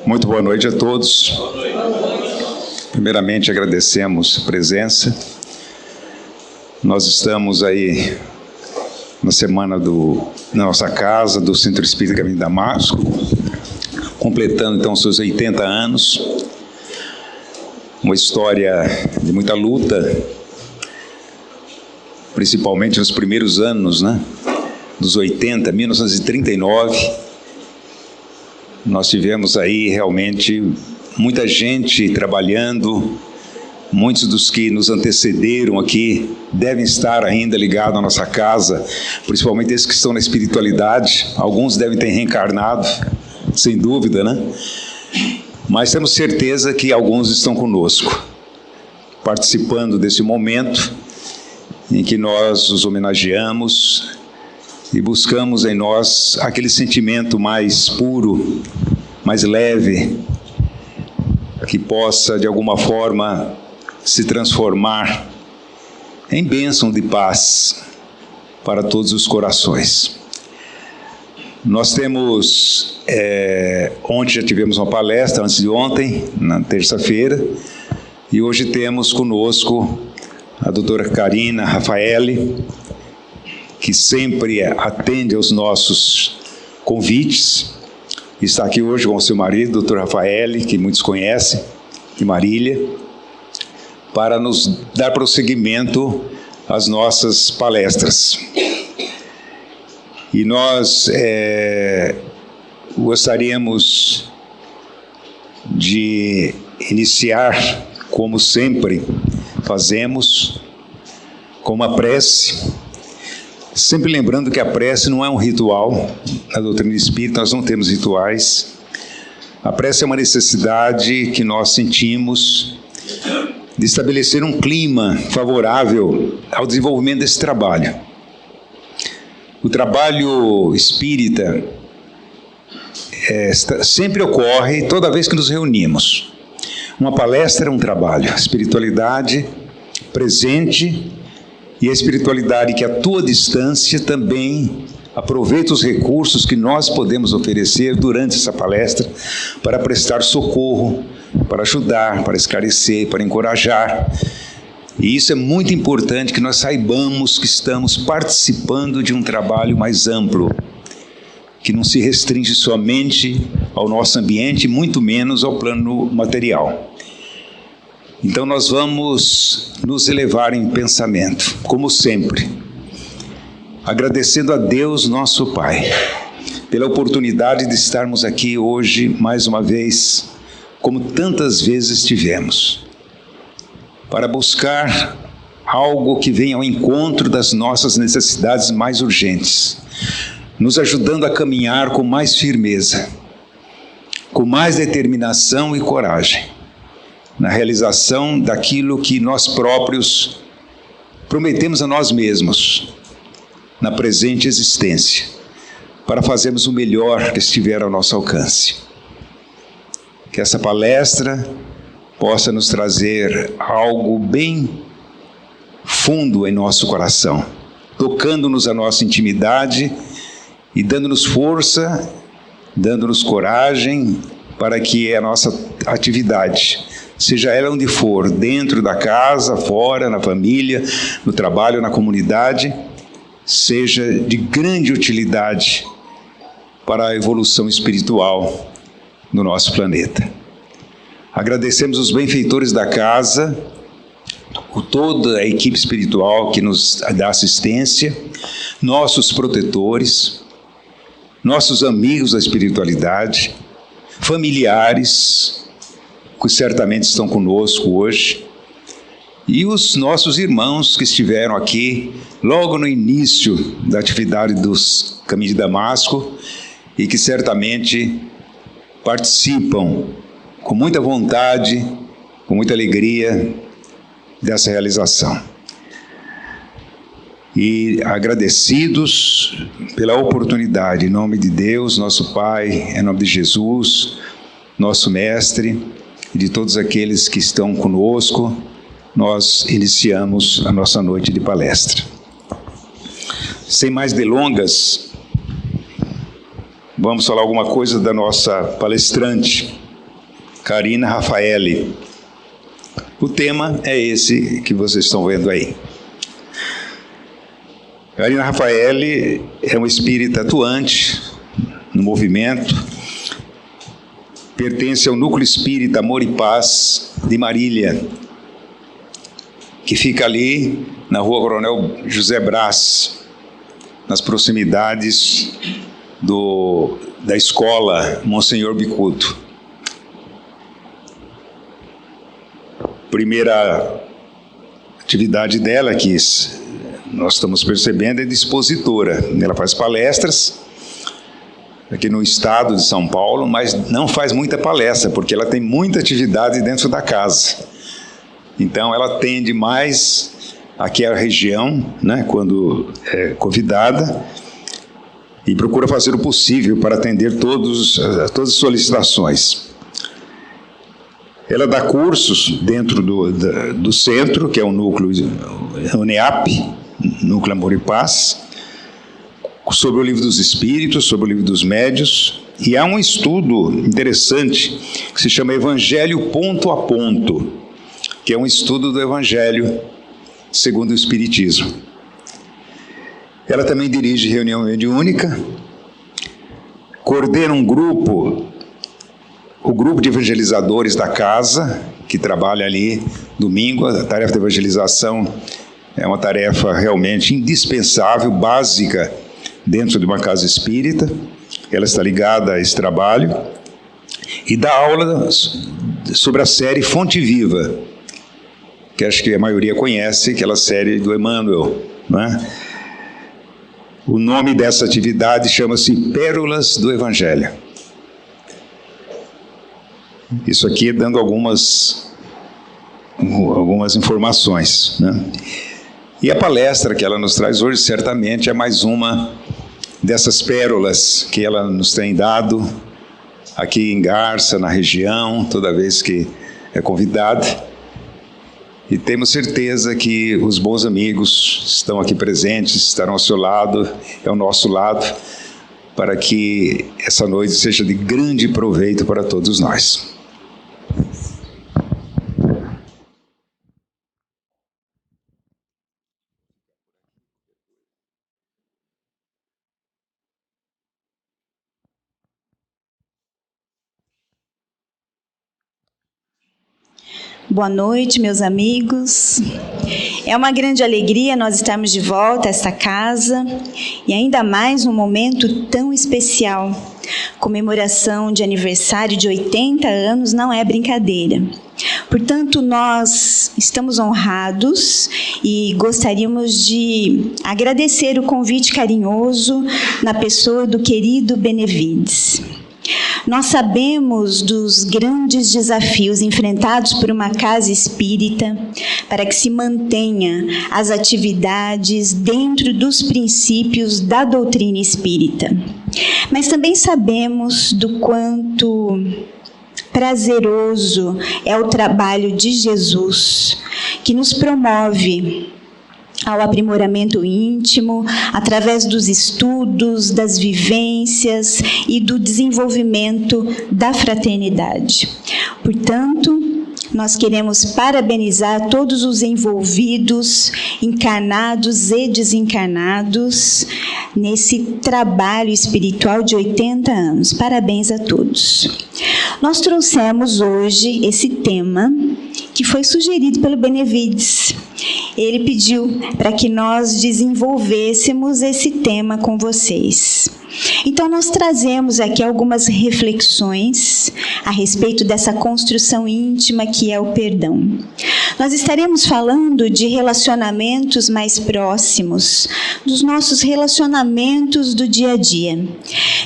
Muito boa noite a todos. Primeiramente, agradecemos a presença. Nós estamos aí na semana na nossa casa, do Centro Espírita Caminho de Damasco, completando então seus 80 anos. Uma história de muita luta, principalmente nos primeiros anos, dos 80, 1939. Nós tivemos aí realmente muita gente trabalhando, muitos dos que nos antecederam aqui devem estar ainda ligados à nossa casa, principalmente esses que estão na espiritualidade. Alguns devem ter reencarnado, sem dúvida, Mas temos certeza que alguns estão conosco, participando desse momento em que nós os homenageamos e buscamos em nós aquele sentimento mais puro, mais leve, que possa, de alguma forma, se transformar em bênção de paz para todos os corações. Nós temos, ontem já tivemos uma palestra, antes de ontem, na terça-feira, e hoje temos conosco a doutora Karina Rafaeli, que sempre atende aos nossos convites. Está aqui hoje com o seu marido, doutor Rafaeli, que muitos conhecem, de Marília, para nos dar prosseguimento às nossas palestras. E nós gostaríamos de iniciar, como sempre fazemos, com uma prece, sempre lembrando que a prece não é um ritual. Na doutrina espírita nós não temos rituais. A prece é uma necessidade que nós sentimos de estabelecer um clima favorável ao desenvolvimento desse trabalho. O trabalho espírita sempre ocorre toda vez que nos reunimos. Uma palestra é um trabalho, a espiritualidade presente e a espiritualidade que atua à distância também aproveita os recursos que nós podemos oferecer durante essa palestra para prestar socorro, para ajudar, para esclarecer, para encorajar. E isso é muito importante, que nós saibamos que estamos participando de um trabalho mais amplo, que não se restringe somente ao nosso ambiente, muito menos ao plano material. Então nós vamos nos elevar em pensamento, como sempre, agradecendo a Deus, nosso Pai, pela oportunidade de estarmos aqui hoje, mais uma vez, como tantas vezes tivemos, para buscar algo que venha ao encontro das nossas necessidades mais urgentes, nos ajudando a caminhar com mais firmeza, com mais determinação e coragem, na realização daquilo que nós próprios prometemos a nós mesmos, na presente existência, para fazermos o melhor que estiver ao nosso alcance. Que essa palestra possa nos trazer algo bem fundo em nosso coração, tocando-nos a nossa intimidade e dando-nos força, dando-nos coragem para que a nossa atividade, seja ela onde for, dentro da casa, fora, na família, no trabalho, na comunidade, seja de grande utilidade para a evolução espiritual no nosso planeta. Agradecemos os benfeitores da casa, toda a equipe espiritual que nos dá assistência, nossos protetores, nossos amigos da espiritualidade, familiares, que certamente estão conosco hoje, e os nossos irmãos que estiveram aqui logo no início da atividade dos Caminhos de Damasco e que certamente participam com muita vontade, com muita alegria dessa realização. E agradecidos pela oportunidade, em nome de Deus, nosso Pai, em nome de Jesus, nosso Mestre, e de todos aqueles que estão conosco, nós iniciamos a nossa noite de palestra. Sem mais delongas, vamos falar alguma coisa da nossa palestrante. Karina Rafaeli. O tema é esse que vocês estão vendo aí. Karina Rafaeli é um espírita atuante no movimento, pertence ao Núcleo Espírita Amor e Paz de Marília, que fica ali na Rua Coronel José Brás, nas proximidades da escola Monsenhor Bicudo. Primeira atividade dela, que nós estamos percebendo, é de expositora. Ela faz palestras aqui no estado de São Paulo, mas não faz muita palestra, porque ela tem muita atividade dentro da casa. Então, ela atende mais aqui a região, né, quando é convidada, e procura fazer o possível para atender todas as solicitações. Ela dá cursos dentro do centro, que é o núcleo UNEAP, Núcleo Amor e Paz, sobre o Livro dos Espíritos, sobre o Livro dos Médios, e há um estudo interessante que se chama Evangelho Ponto a Ponto, que é um estudo do Evangelho segundo o Espiritismo. Ela também dirige reunião mediúnica, coordena um grupo, o grupo de evangelizadores da casa, que trabalha ali domingo. A tarefa de evangelização é uma tarefa realmente indispensável, básica, dentro de uma casa espírita. Ela está ligada a esse trabalho e dá aula sobre a série Fonte Viva, que acho que a maioria conhece, aquela série do Emmanuel, não é? O nome dessa atividade chama-se Pérolas do Evangelho. Isso aqui dando algumas informações, né? E a palestra que ela nos traz hoje certamente é mais uma dessas pérolas que ela nos tem dado aqui em Garça, na região, toda vez que é convidada. E temos certeza que os bons amigos estão aqui presentes, estarão ao seu lado, ao nosso lado, para que essa noite seja de grande proveito para todos nós. Boa noite, meus amigos. É uma grande alegria nós estarmos de volta a esta casa, e ainda mais num momento tão especial. Comemoração de aniversário de 80 anos não é brincadeira. Portanto, nós estamos honrados e gostaríamos de agradecer o convite carinhoso na pessoa do querido Benevides. Nós sabemos dos grandes desafios enfrentados por uma casa espírita para que se mantenha as atividades dentro dos princípios da doutrina espírita. Mas também sabemos do quanto prazeroso é o trabalho de Jesus, que nos promove ao aprimoramento íntimo, através dos estudos, das vivências e do desenvolvimento da fraternidade. Portanto, nós queremos parabenizar todos os envolvidos, encarnados e desencarnados, nesse trabalho espiritual de 80 anos. Parabéns a todos. Nós trouxemos hoje esse tema que foi sugerido pelo Benevides. Ele pediu para que nós desenvolvêssemos esse tema com vocês. Então, nós trazemos aqui algumas reflexões a respeito dessa construção íntima que é o perdão. Nós estaremos falando de relacionamentos mais próximos, dos nossos relacionamentos do dia a dia,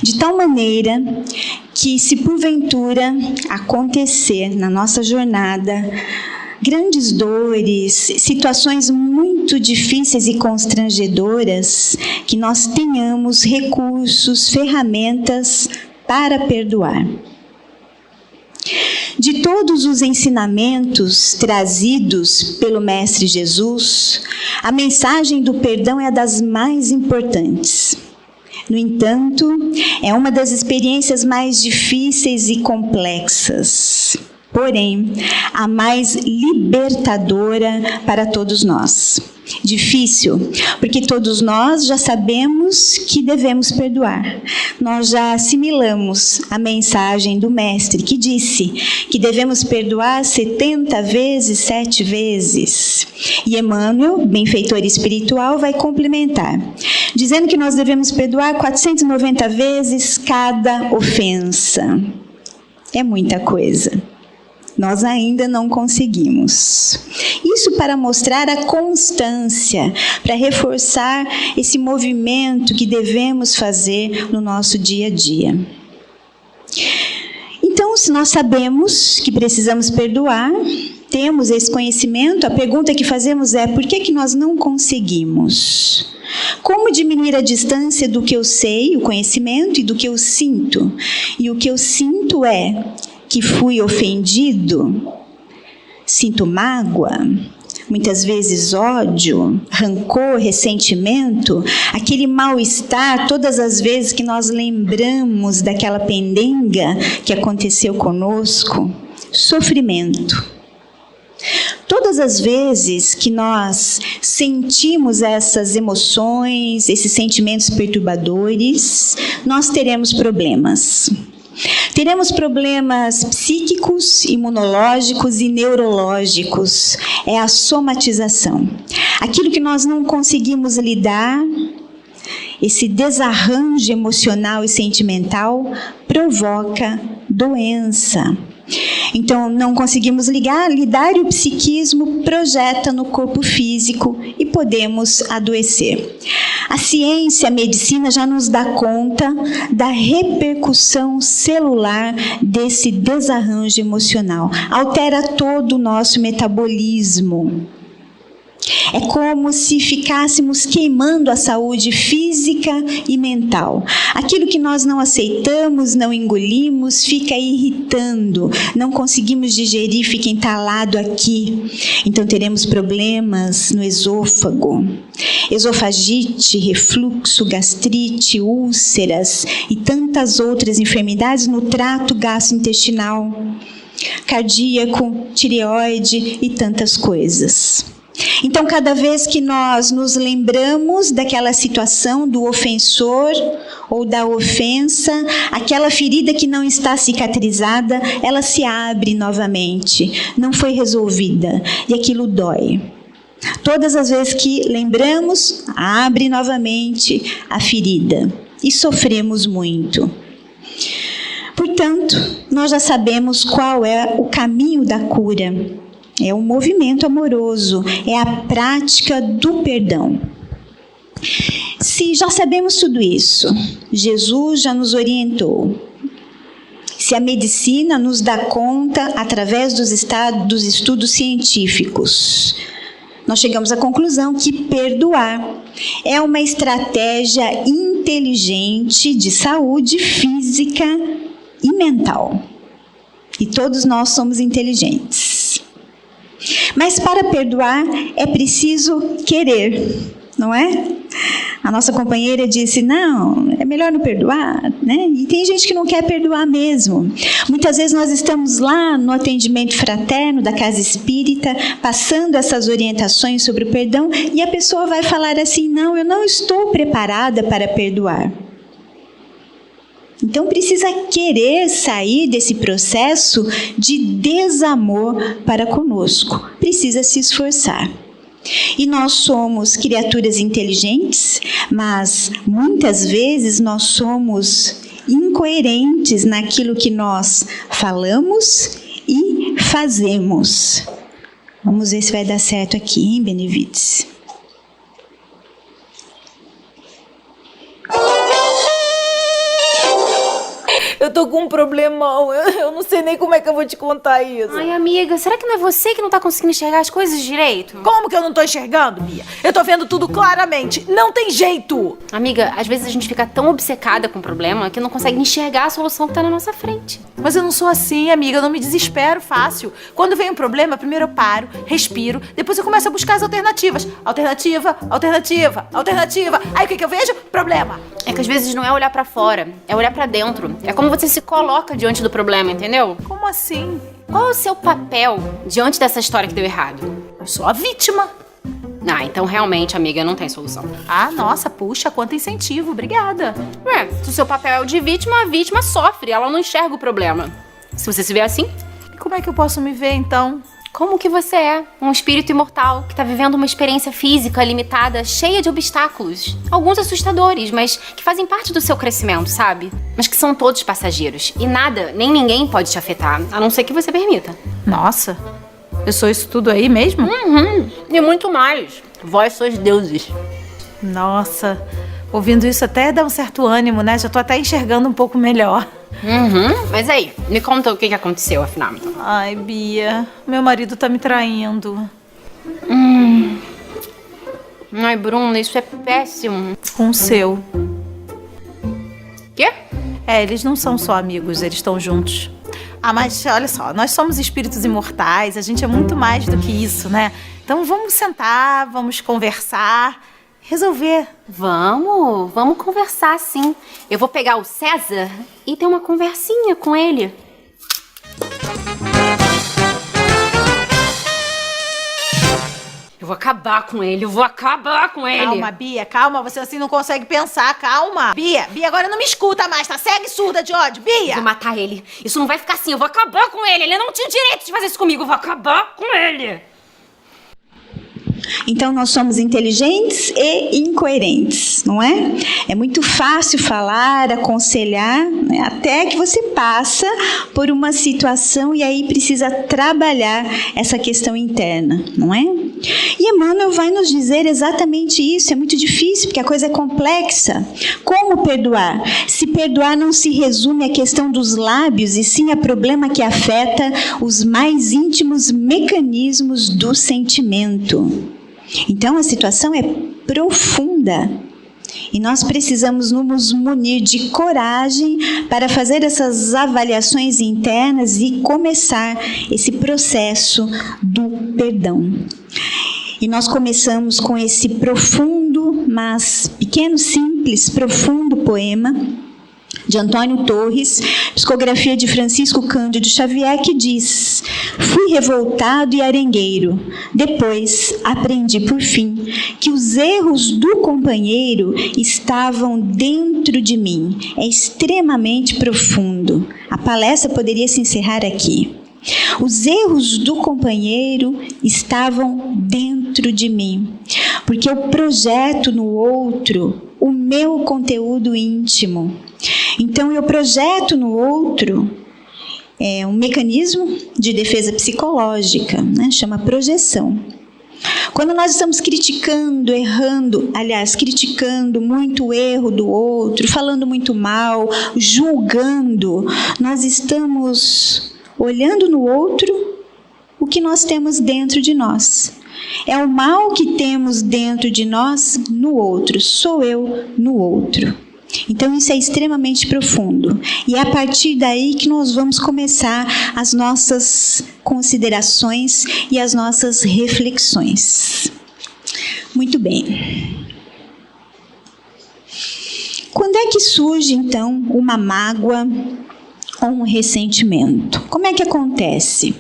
de tal maneira que, se porventura acontecer na nossa jornada grandes dores, situações muito difíceis e constrangedoras, que nós tenhamos recursos, ferramentas para perdoar. De todos os ensinamentos trazidos pelo Mestre Jesus, a mensagem do perdão é a das mais importantes. No entanto, é uma das experiências mais difíceis e complexas. porém, a mais libertadora para todos nós. Difícil, porque todos nós já sabemos que devemos perdoar. Nós já assimilamos a mensagem do Mestre, que disse que devemos perdoar 70 vezes, 7 vezes. E Emmanuel, benfeitor espiritual, vai complementar, dizendo que nós devemos perdoar 490 vezes cada ofensa. É muita coisa. Nós ainda não conseguimos. Isso para mostrar a constância, para reforçar esse movimento que devemos fazer no nosso dia a dia. Então, se nós sabemos que precisamos perdoar, temos esse conhecimento, a pergunta que fazemos é: por que nós não conseguimos? Como diminuir a distância do que eu sei, o conhecimento, e do que eu sinto? E o que eu sinto é que fui ofendido, sinto mágoa, muitas vezes ódio, rancor, ressentimento, aquele mal-estar todas as vezes que nós lembramos daquela pendenga que aconteceu conosco, sofrimento. Todas as vezes que nós sentimos essas emoções, esses sentimentos perturbadores, nós teremos problemas. Teremos problemas psíquicos, imunológicos e neurológicos. É a somatização. Aquilo que nós não conseguimos lidar, esse desarranjo emocional e sentimental, provoca doença. Então, não conseguimos lidar e o psiquismo projeta no corpo físico e podemos adoecer. A ciência, a medicina já nos dá conta da repercussão celular desse desarranjo emocional. Altera todo o nosso metabolismo. É como se ficássemos queimando a saúde física e mental. Aquilo que nós não aceitamos, não engolimos, fica irritando. Não conseguimos digerir, fica entalado aqui. Então teremos problemas no esôfago. Esofagite, refluxo, gastrite, úlceras e tantas outras enfermidades no trato gastrointestinal, cardíaco, tireoide e tantas coisas. Então, cada vez que nós nos lembramos daquela situação do ofensor ou da ofensa, aquela ferida que não está cicatrizada, ela se abre novamente, não foi resolvida, e aquilo dói. Todas as vezes que lembramos, abre novamente a ferida, e sofremos muito. Portanto, nós já sabemos qual é o caminho da cura. É um movimento amoroso, é a prática do perdão. Se já sabemos tudo isso, Jesus já nos orientou. Se a medicina nos dá conta através dos estudos científicos, nós chegamos à conclusão que perdoar é uma estratégia inteligente de saúde física e mental. E todos nós somos inteligentes. Mas para perdoar é preciso querer, não é? A nossa companheira disse, não, é melhor não perdoar, né? E tem gente que não quer perdoar mesmo. Muitas vezes nós estamos lá no atendimento fraterno da Casa Espírita, passando essas orientações sobre o perdão, e a pessoa vai falar assim, não, eu não estou preparada para perdoar. Então, precisa querer sair desse processo de desamor para conosco. Precisa se esforçar. E nós somos criaturas inteligentes, mas muitas vezes nós somos incoerentes naquilo que nós falamos e fazemos. Vamos ver se vai dar certo aqui, hein, Benevides? Eu tô com um problemão, eu não sei nem como é que eu vou te contar isso. Ai, amiga, será que não é você que não tá conseguindo enxergar as coisas direito? Como que eu não tô enxergando, Bia? Eu tô vendo tudo claramente, não tem jeito! Amiga, às vezes a gente fica tão obcecada com o problema que não consegue enxergar a solução que tá na nossa frente. Mas eu não sou assim, amiga, eu não me desespero fácil. Quando vem um problema, primeiro eu paro, respiro, depois eu começo a buscar as alternativas. Alternativa, alternativa, alternativa. Aí o que eu vejo? Problema. É que às vezes não é olhar pra fora, é olhar pra dentro. É como você se coloca diante do problema, entendeu? Como assim? Qual é o seu papel diante dessa história que deu errado? Eu sou a vítima. Ah, então realmente, amiga, não tem solução. Ah, nossa, puxa, quanto incentivo, obrigada. Ué, se o seu papel é o de vítima, a vítima sofre, ela não enxerga o problema. Se você se vê assim, E como é que eu posso me ver, então? como que você é? Um espírito imortal que tá vivendo uma experiência física limitada, cheia de obstáculos. Alguns assustadores, mas que fazem parte do seu crescimento, sabe? Mas que são todos passageiros. E nada, nem ninguém pode te afetar, a não ser que você permita. Nossa, eu sou isso tudo aí mesmo? E muito mais. Vós sois deuses. Nossa, ouvindo isso até dá um certo ânimo, né? Já tô até enxergando um pouco melhor. Mas aí, me conta o que aconteceu, afinal. Ai, Bia, meu marido tá me traindo. Ai, Bruna, isso é péssimo. Com o seu. Quê? É, eles não são só amigos, eles estão juntos. Ah, mas olha só, nós somos espíritos imortais, a gente é muito mais do que isso, né? Então vamos sentar, vamos conversar, resolver. Vamos conversar, sim. Eu vou pegar o César e ter uma conversinha com ele. Eu vou acabar com ele, Calma, Bia, calma, você assim não consegue pensar, calma. Bia, agora não me escuta mais, tá cega e surda de ódio, Bia. Eu vou matar ele. Isso não vai ficar assim, eu vou acabar com ele. Ele não tinha direito de fazer isso comigo, eu vou acabar com ele. Então, nós somos inteligentes e incoerentes, não é? É muito fácil falar, aconselhar, né? Até que você passa por uma situação e aí precisa trabalhar essa questão interna, não é? E Emmanuel vai nos dizer exatamente isso. É muito difícil, porque a coisa é complexa. Como perdoar? Se perdoar não se resume à questão dos lábios, e sim a problema que afeta os mais íntimos mecanismos do sentimento. Então, a situação é profunda e nós precisamos nos munir de coragem para fazer essas avaliações internas e começar esse processo do perdão. E nós começamos com esse profundo, mas pequeno, simples, profundo poema de Antônio Torres, psicografia de Francisco Cândido Xavier, que diz: fui revoltado e arengueiro, depois aprendi por fim que os erros do companheiro estavam dentro de mim. É extremamente profundo. A palestra poderia se encerrar aqui. Os erros do companheiro estavam dentro de mim, porque eu projeto no outro o meu conteúdo íntimo. Então, eu projeto no outro um mecanismo de defesa psicológica, né? Chama projeção. Quando nós estamos criticando, errando, aliás, criticando muito o erro do outro, falando muito mal, julgando, nós estamos olhando no outro o que nós temos dentro de nós. É o mal que temos dentro de nós no outro, sou eu no outro. Então, isso é extremamente profundo. E é a partir daí que nós vamos começar as nossas considerações e as nossas reflexões. Muito bem. Quando é que surge, então, uma mágoa ou um ressentimento? Como é que acontece?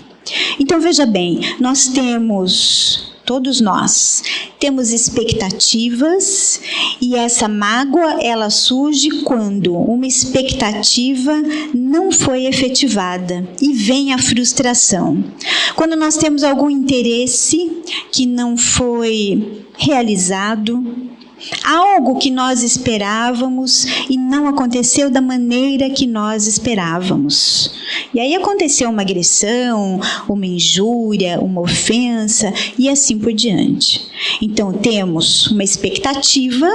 Então, veja bem, nós temos... Todos nós temos expectativas e essa mágoa, ela surge quando uma expectativa não foi efetivada e vem a frustração. Quando nós temos algum interesse que não foi realizado, algo que nós esperávamos e não aconteceu da maneira que nós esperávamos. E aí aconteceu uma agressão, uma injúria, uma ofensa e assim por diante. Então temos uma expectativa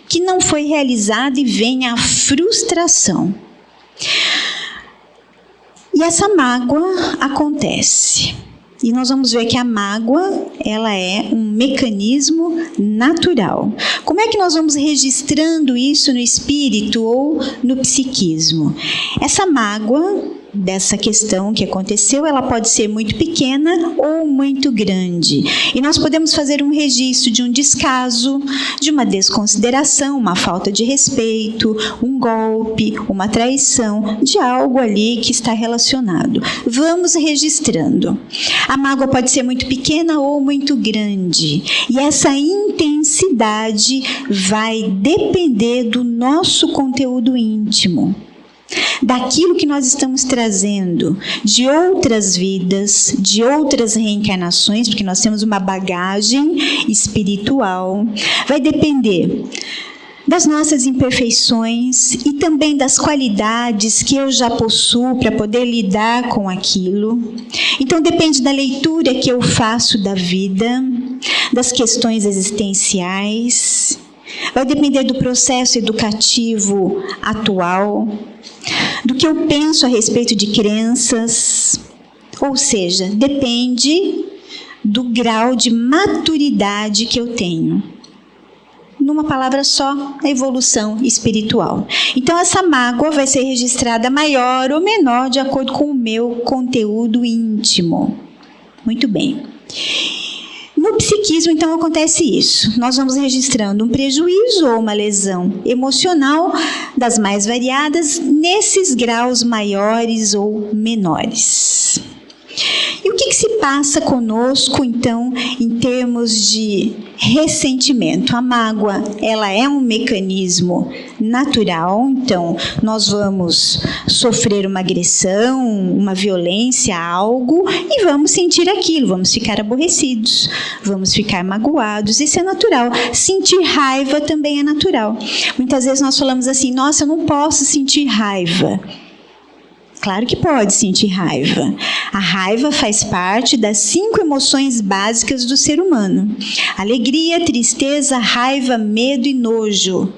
que não foi realizada e vem a frustração. E essa mágoa acontece. E nós vamos ver que a mágoa, ela é um mecanismo natural. Como é que nós vamos registrando isso no espírito ou no psiquismo? Essa mágoa, dessa questão que aconteceu, ela pode ser muito pequena ou muito grande. E nós podemos fazer um registro de um descaso, de uma desconsideração, uma falta de respeito, um golpe, uma traição, de algo ali que está relacionado. Vamos registrando. A mágoa pode ser muito pequena ou muito grande. E essa intensidade vai depender do nosso conteúdo íntimo, daquilo que nós estamos trazendo, de outras vidas, de outras reencarnações, porque nós temos uma bagagem espiritual. Vai depender das nossas imperfeições e também das qualidades que eu já possuo para poder lidar com aquilo. Então, depende da leitura que eu faço da vida, das questões existenciais. Vai depender do processo educativo atual, do que eu penso a respeito de crenças, ou seja, depende do grau de maturidade que eu tenho. Numa palavra só, a evolução espiritual. Então, essa mágoa vai ser registrada maior ou menor de acordo com o meu conteúdo íntimo. Muito bem. No psiquismo, então, acontece isso. Nós vamos registrando um prejuízo ou uma lesão emocional das mais variadas nesses graus maiores ou menores. E o que se passa conosco, então, em termos de ressentimento? A mágoa, ela é um mecanismo natural, então nós vamos sofrer uma agressão, uma violência, algo, e vamos sentir aquilo, vamos ficar aborrecidos, vamos ficar magoados, isso é natural. Sentir raiva também é natural. Muitas vezes nós falamos assim, nossa, eu não posso sentir raiva. Claro que pode sentir raiva. A raiva faz parte das 5 emoções básicas do ser humano. Alegria, tristeza, raiva, medo e nojo.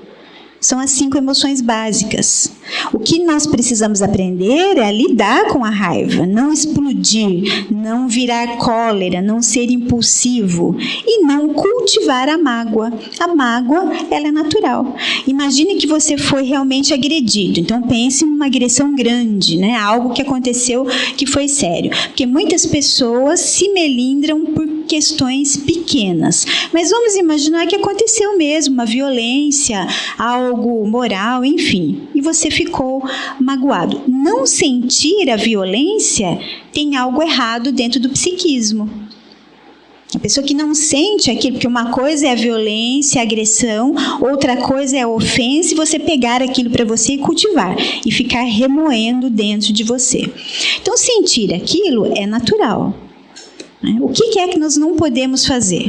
São as 5 emoções básicas. O que nós precisamos aprender é a lidar com a raiva, não explodir, não virar cólera, não ser impulsivo e não cultivar a mágoa. A mágoa, ela é natural. Imagine que você foi realmente agredido. Então pense em uma agressão grande, né? Algo que aconteceu que foi sério. Porque muitas pessoas se melindram por questões pequenas. Mas vamos imaginar que aconteceu mesmo uma violência, algo moral, enfim. E você ficou magoado. Não sentir a violência tem algo errado dentro do psiquismo. A pessoa que não sente aquilo, porque uma coisa é a violência, a agressão, outra coisa é a ofensa, e você pegar aquilo para você e cultivar, e ficar remoendo dentro de você. Então, sentir aquilo é natural. O que é que nós não podemos fazer?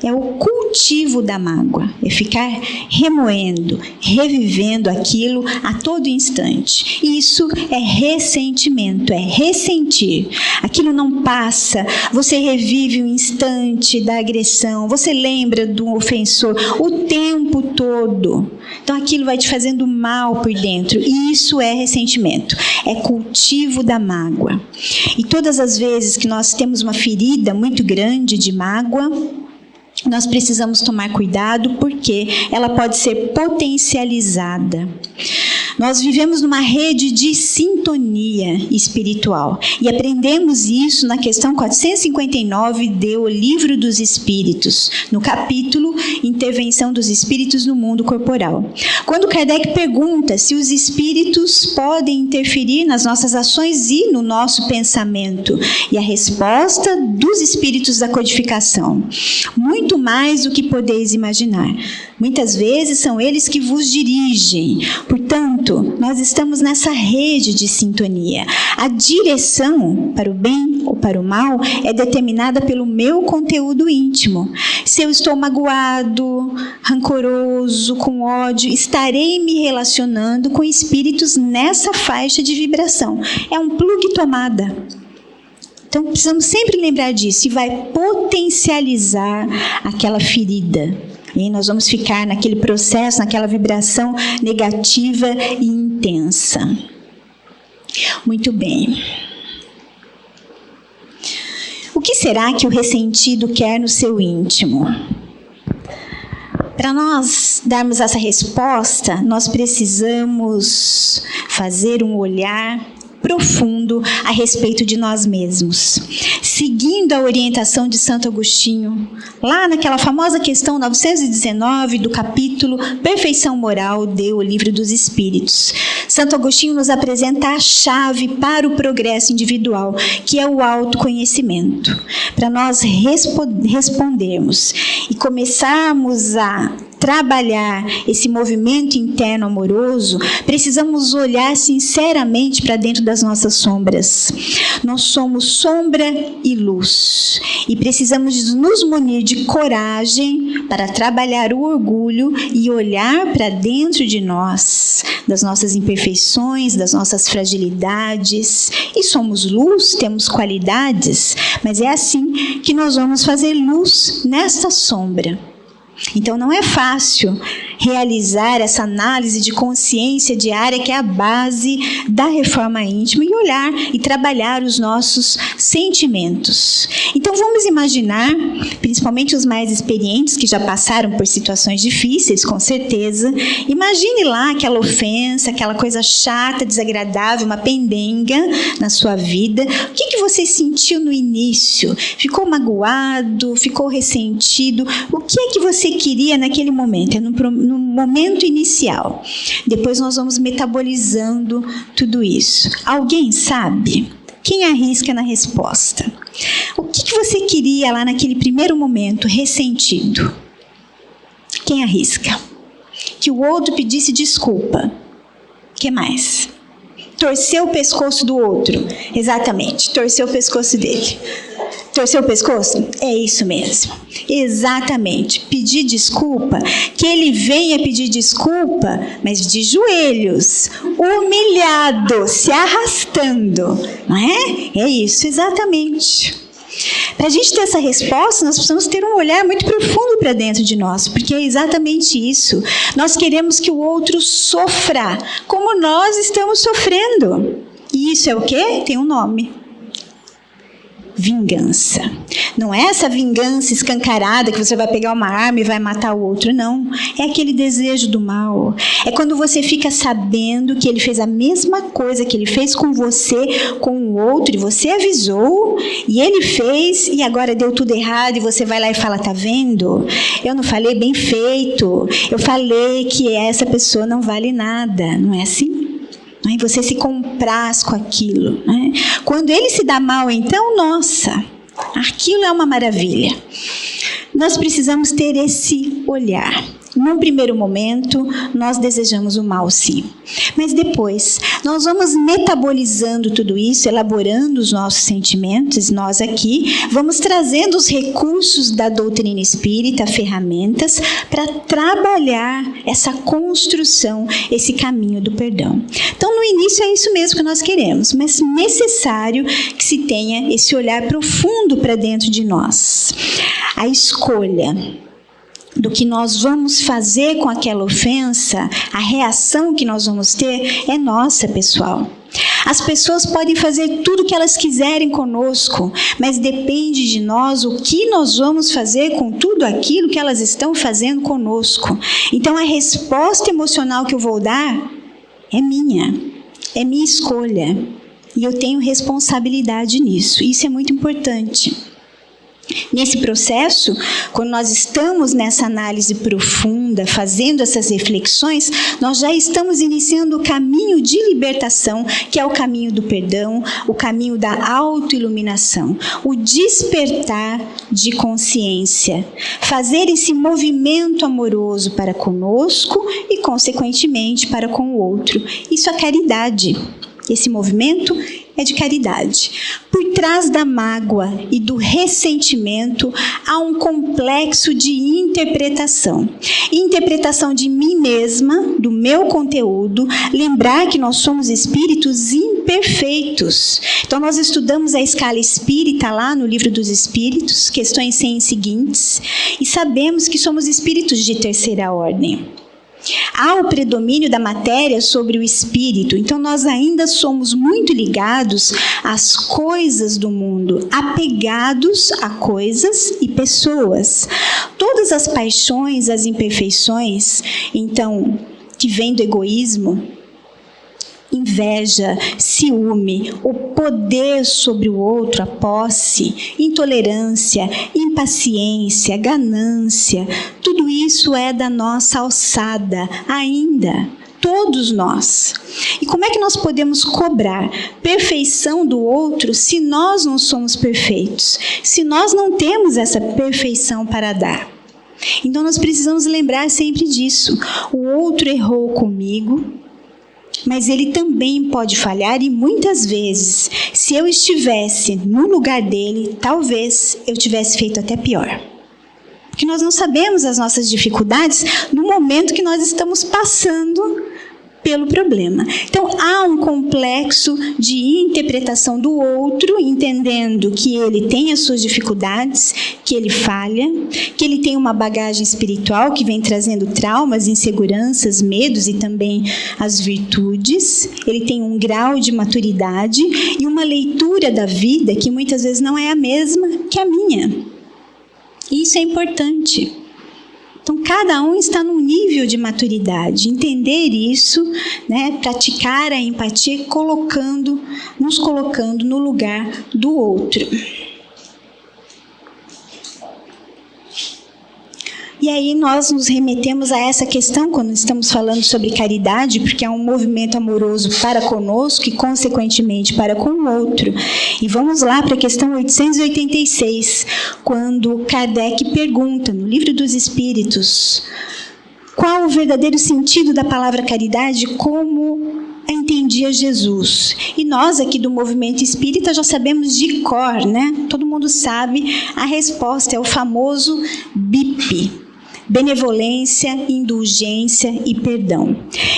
É o cultivo da mágoa, é ficar remoendo, revivendo aquilo a todo instante. Isso é ressentimento, é ressentir. Aquilo não passa, você revive o instante da agressão, você lembra do ofensor o tempo todo. Então aquilo vai te fazendo mal por dentro, e isso é ressentimento, é cultivo da mágoa. E todas as vezes que nós temos uma ferida muito grande de mágoa, nós precisamos tomar cuidado porque ela pode ser potencializada. Nós vivemos numa rede de sintonia espiritual e aprendemos isso na questão 459 do Livro dos Espíritos, no capítulo Intervenção dos Espíritos no Mundo Corporal. Quando Kardec pergunta se os espíritos podem interferir nas nossas ações e no nosso pensamento, e a resposta dos espíritos da codificação: muito mais do que podeis imaginar. Muitas vezes são eles que vos dirigem. Portanto, nós estamos nessa rede de sintonia. A direção para o bem ou para o mal é determinada pelo meu conteúdo íntimo. Se eu estou magoado, rancoroso, com ódio, estarei me relacionando com espíritos nessa faixa de vibração. É um plugue tomada. Então, precisamos sempre lembrar disso, e vai potencializar aquela ferida. E nós vamos ficar naquele processo, naquela vibração negativa e intensa. Muito bem. O que será que o ressentido quer no seu íntimo? Para nós darmos essa resposta, nós precisamos fazer um olhar profundo a respeito de nós mesmos. Seguindo a orientação de Santo Agostinho, lá naquela famosa questão 919 do capítulo Perfeição Moral de O Livro dos Espíritos, Santo Agostinho nos apresenta a chave para o progresso individual, que é o autoconhecimento. Para nós respondermos e começarmos a trabalhar esse movimento interno amoroso, precisamos olhar sinceramente para dentro das nossas sombras. Nós somos sombra e luz, e precisamos nos munir de coragem para trabalhar o orgulho e olhar para dentro de nós, das nossas imperfeições, das nossas fragilidades. E somos luz, temos qualidades, mas é assim que nós vamos fazer luz nesta sombra. Então não é fácil realizar essa análise de consciência diária, que é a base da reforma íntima, e olhar e trabalhar os nossos sentimentos. Então vamos imaginar, principalmente os mais experientes, que já passaram por situações difíceis, com certeza, imagine lá aquela ofensa, aquela coisa chata, desagradável, uma pendenga na sua vida. O que você sentiu no início? Ficou magoado? Ficou ressentido? O que é que você queria naquele momento? É no momento inicial. Depois nós vamos metabolizando tudo isso. Alguém sabe? Quem arrisca na resposta? O que você queria lá naquele primeiro momento, ressentido? Quem arrisca? Que o outro pedisse desculpa. O que mais? Torcer o pescoço do outro. Exatamente, torcer o pescoço dele. Torcer o pescoço? É isso mesmo. Exatamente. Pedir desculpa, que ele venha pedir desculpa, mas de joelhos, humilhado, se arrastando. Não é? É isso, exatamente. Para a gente ter essa resposta, nós precisamos ter um olhar muito profundo para dentro de nós, porque é exatamente isso. Nós queremos que o outro sofra como nós estamos sofrendo. E isso é o quê? Tem um nome. Vingança. Não é essa vingança escancarada que você vai pegar uma arma e vai matar o outro, não. É aquele desejo do mal. É quando você fica sabendo que ele fez a mesma coisa que ele fez com você, com o outro, e você avisou, e ele fez, e agora deu tudo errado, e você vai lá e fala, tá vendo? Eu não falei bem feito. Eu falei que essa pessoa não vale nada. Não é assim? E você se compraz com aquilo. Né? Quando ele se dá mal, então, nossa, aquilo é uma maravilha. Nós precisamos ter esse olhar. Num primeiro momento, nós desejamos o mal, sim. Mas depois, nós vamos metabolizando tudo isso, elaborando os nossos sentimentos, nós aqui, vamos trazendo os recursos da doutrina espírita, ferramentas, para trabalhar essa construção, esse caminho do perdão. Então, no início, é isso mesmo que nós queremos, mas necessário que se tenha esse olhar profundo para dentro de nós. A escolha do que nós vamos fazer com aquela ofensa, a reação que nós vamos ter é nossa, pessoal. As pessoas podem fazer tudo o que elas quiserem conosco, mas depende de nós o que nós vamos fazer com tudo aquilo que elas estão fazendo conosco. Então, a resposta emocional que eu vou dar é minha escolha. E eu tenho responsabilidade nisso. Isso é muito importante. Nesse processo, quando nós estamos nessa análise profunda, fazendo essas reflexões, nós já estamos iniciando o caminho de libertação, que é o caminho do perdão, o caminho da autoiluminação, o despertar de consciência, fazer esse movimento amoroso para conosco e, consequentemente, para com o outro. Isso é caridade. Esse movimento é de caridade. Por trás da mágoa e do ressentimento há um complexo de interpretação. Interpretação de mim mesma, do meu conteúdo, lembrar que nós somos espíritos imperfeitos. Então, nós estudamos a escala espírita lá no Livro dos Espíritos, questões 100 e seguintes, e sabemos que somos espíritos de terceira ordem. Há o predomínio da matéria sobre o espírito, então nós ainda somos muito ligados às coisas do mundo, apegados a coisas e pessoas. Todas as paixões, as imperfeições, então, que vêm do egoísmo, inveja, ciúme, o poder sobre o outro, a posse, intolerância, impaciência, ganância, tudo isso é da nossa alçada ainda, todos nós. E como é que nós podemos cobrar perfeição do outro se nós não somos perfeitos? Se nós não temos essa perfeição para dar? Então nós precisamos lembrar sempre disso. O outro errou comigo, mas ele também pode falhar e muitas vezes, se eu estivesse no lugar dele, talvez eu tivesse feito até pior. Porque nós não sabemos as nossas dificuldades no momento que nós estamos passando pelo problema. Então, há um complexo de interpretação do outro, entendendo que ele tem as suas dificuldades, que ele falha, que ele tem uma bagagem espiritual que vem trazendo traumas, inseguranças, medos e também as virtudes. Ele tem um grau de maturidade e uma leitura da vida que muitas vezes não é a mesma que a minha. Isso é importante. Então, cada um está num nível de maturidade. Entender isso, né, praticar a empatia, nos colocando no lugar do outro. E aí nós nos remetemos a essa questão quando estamos falando sobre caridade, porque é um movimento amoroso para conosco e, consequentemente, para com o outro. E vamos lá para a questão 886, quando Kardec pergunta, no Livro dos Espíritos, qual o verdadeiro sentido da palavra caridade, como a entendia Jesus. E nós aqui do movimento espírita já sabemos de cor, né? Todo mundo sabe, a resposta é o famoso BIP. Benevolência, indulgência e perdão.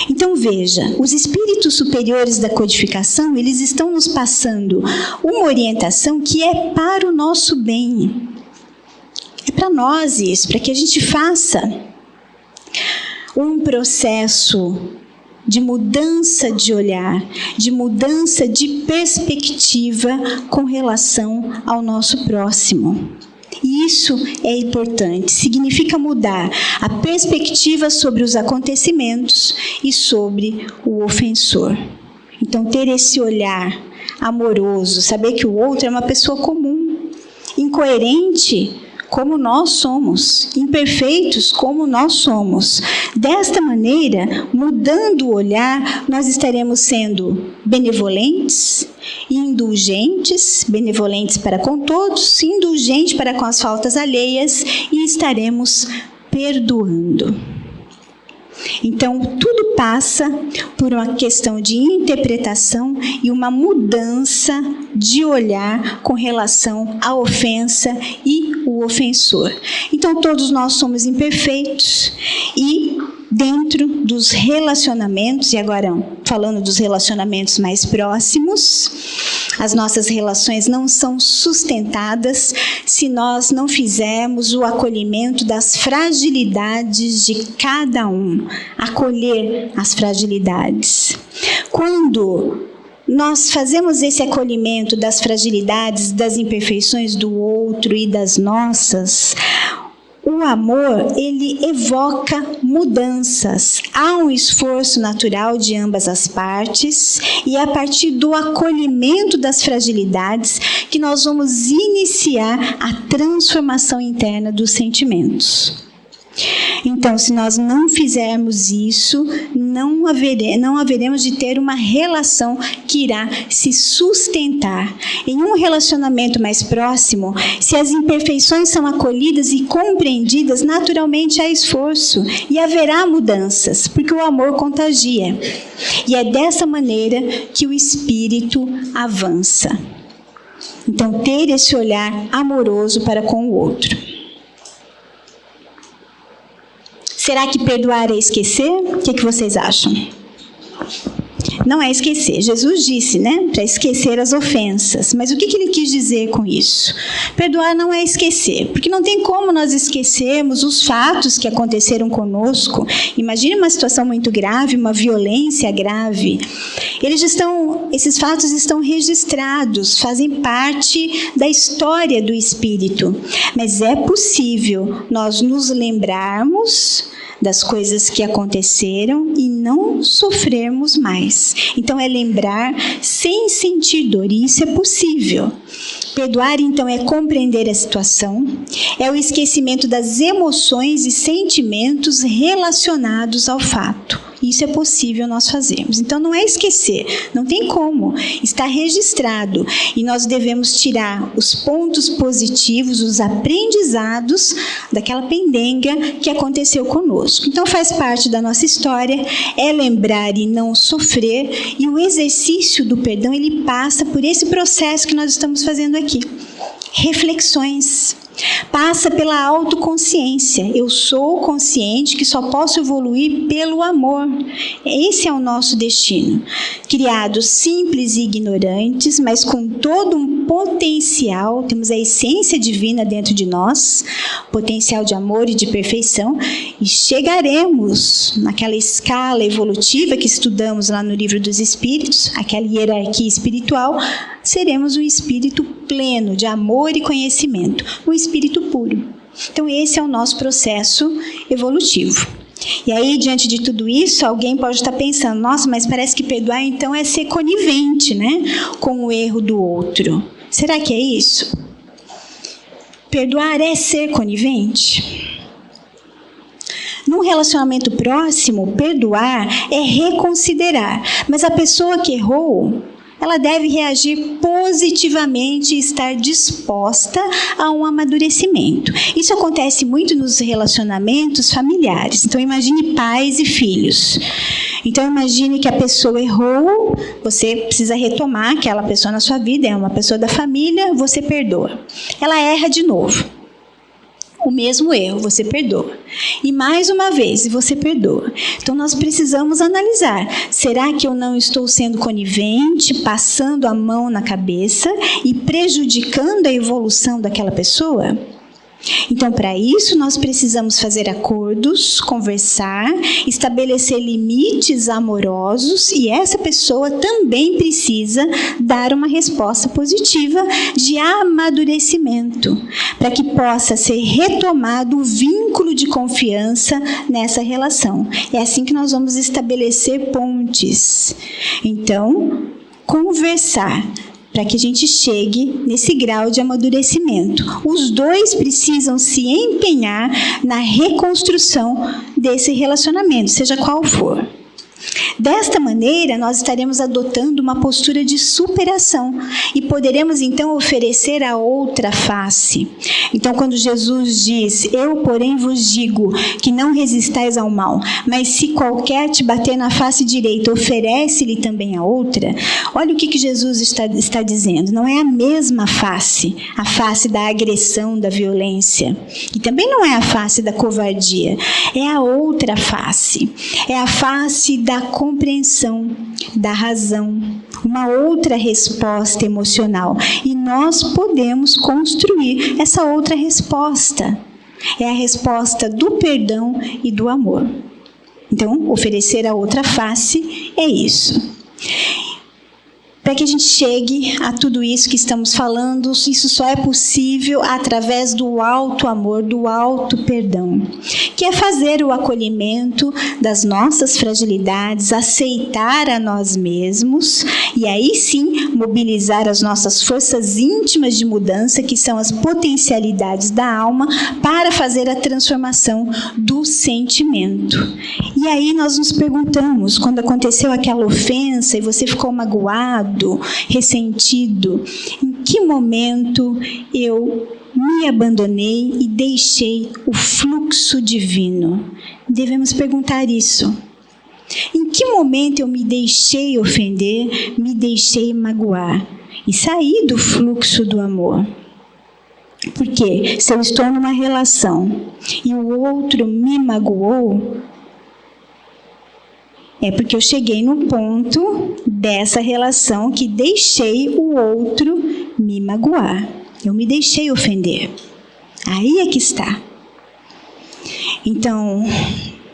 Então veja, os espíritos superiores da codificação, eles estão nos passando uma orientação que é para o nosso bem. É para nós isso, para que a gente faça um processo de mudança de olhar, de mudança de perspectiva com relação ao nosso próximo. E isso é importante, significa mudar a perspectiva sobre os acontecimentos e sobre o ofensor. Então, ter esse olhar amoroso, saber que o outro é uma pessoa comum, incoerente como nós somos, imperfeitos como nós somos. Desta maneira, mudando o olhar, nós estaremos sendo benevolentes, indulgentes, benevolentes para com todos, indulgentes para com as faltas alheias e estaremos perdoando. Então, tudo passa por uma questão de interpretação e uma mudança de olhar com relação à ofensa e o ofensor. Então, todos nós somos imperfeitos e dentro dos relacionamentos, e agora falando dos relacionamentos mais próximos, as nossas relações não são sustentadas se nós não fizermos o acolhimento das fragilidades de cada um, acolher as fragilidades. Quando nós fazemos esse acolhimento das fragilidades, das imperfeições do outro e das nossas, o amor, ele evoca mudanças. Há um esforço natural de ambas as partes e é a partir do acolhimento das fragilidades que nós vamos iniciar a transformação interna dos sentimentos. Então, se nós não fizermos isso, não haveremos de ter uma relação que irá se sustentar. Em um relacionamento mais próximo, se as imperfeições são acolhidas e compreendidas, naturalmente há esforço e haverá mudanças, porque o amor contagia. E é dessa maneira que o espírito avança. Então, ter esse olhar amoroso para com o outro. Será que perdoar é esquecer? O que vocês acham? Não é esquecer. Jesus disse, né, para esquecer as ofensas. Mas o que ele quis dizer com isso? Perdoar não é esquecer, porque não tem como nós esquecermos os fatos que aconteceram conosco. Imagine uma situação muito grave, uma violência grave. Esses fatos estão registrados, fazem parte da história do espírito. Mas é possível nós nos lembrarmos das coisas que aconteceram e não sofrermos mais. Então, é lembrar sem sentir dor, e isso é possível. Perdoar, então, é compreender a situação, é o esquecimento das emoções e sentimentos relacionados ao fato. Isso é possível nós fazermos. Então, não é esquecer, não tem como. Está registrado e nós devemos tirar os pontos positivos, os aprendizados daquela pendenga que aconteceu conosco. Então, faz parte da nossa história, é lembrar e não sofrer, e o exercício do perdão, ele passa por esse processo que nós estamos fazendo aqui. Reflexões. Passa pela autoconsciência. Eu sou consciente que só posso evoluir pelo amor. Esse é o nosso destino. Criados simples e ignorantes, mas com todo um potencial, temos a essência divina dentro de nós, potencial de amor e de perfeição, e chegaremos naquela escala evolutiva que estudamos lá no Livro dos Espíritos, aquela hierarquia espiritual, seremos um espírito pleno de amor e conhecimento, um espírito puro. Então, esse é o nosso processo evolutivo. E aí, diante de tudo isso, alguém pode estar pensando, nossa, mas parece que perdoar, então, é ser conivente, né, com o erro do outro. Será que é isso? Perdoar é ser conivente? Num relacionamento próximo, perdoar é reconsiderar. Mas a pessoa que errou, ela deve reagir positivamente e estar disposta a um amadurecimento. Isso acontece muito nos relacionamentos familiares. Então, imagine pais e filhos. Então, imagine que a pessoa errou, você precisa retomar aquela pessoa na sua vida, é uma pessoa da família, você perdoa. Ela erra de novo. O mesmo erro, você perdoa. E mais uma vez, você perdoa. Então, nós precisamos analisar. Será que eu não estou sendo conivente, passando a mão na cabeça e prejudicando a evolução daquela pessoa? Então, para isso, nós precisamos fazer acordos, conversar, estabelecer limites amorosos, e essa pessoa também precisa dar uma resposta positiva de amadurecimento, para que possa ser retomado o vínculo de confiança nessa relação. É assim que nós vamos estabelecer pontes. Então, conversar, para que a gente chegue nesse grau de amadurecimento. Os dois precisam se empenhar na reconstrução desse relacionamento, seja qual for. Desta maneira, nós estaremos adotando uma postura de superação e poderemos, então, oferecer a outra face. Então, quando Jesus diz, eu, porém, vos digo que não resistais ao mal, mas se qualquer te bater na face direita, oferece-lhe também a outra, olha o que Jesus está dizendo. Não é a mesma face, a face da agressão, da violência. E também não é a face da covardia, é a outra face. É a face da compreensão, da razão, uma outra resposta emocional. E nós podemos construir essa outra resposta. É a resposta do perdão e do amor. Então, oferecer a outra face é isso. Para que a gente chegue a tudo isso que estamos falando, isso só é possível através do alto amor, do alto perdão, que é fazer o acolhimento das nossas fragilidades, aceitar a nós mesmos e aí sim mobilizar as nossas forças íntimas de mudança, que são as potencialidades da alma, para fazer a transformação do sentimento. E aí nós nos perguntamos, quando aconteceu aquela ofensa e você ficou magoado, ressentido, em que momento eu me abandonei e deixei o fluxo divino? Devemos perguntar isso. Em que momento eu me deixei ofender, me deixei magoar e saí do fluxo do amor? Porque se eu estou numa relação e o outro me magoou, é porque eu cheguei no ponto dessa relação que deixei o outro me magoar. Eu me deixei ofender. Aí é que está. Então,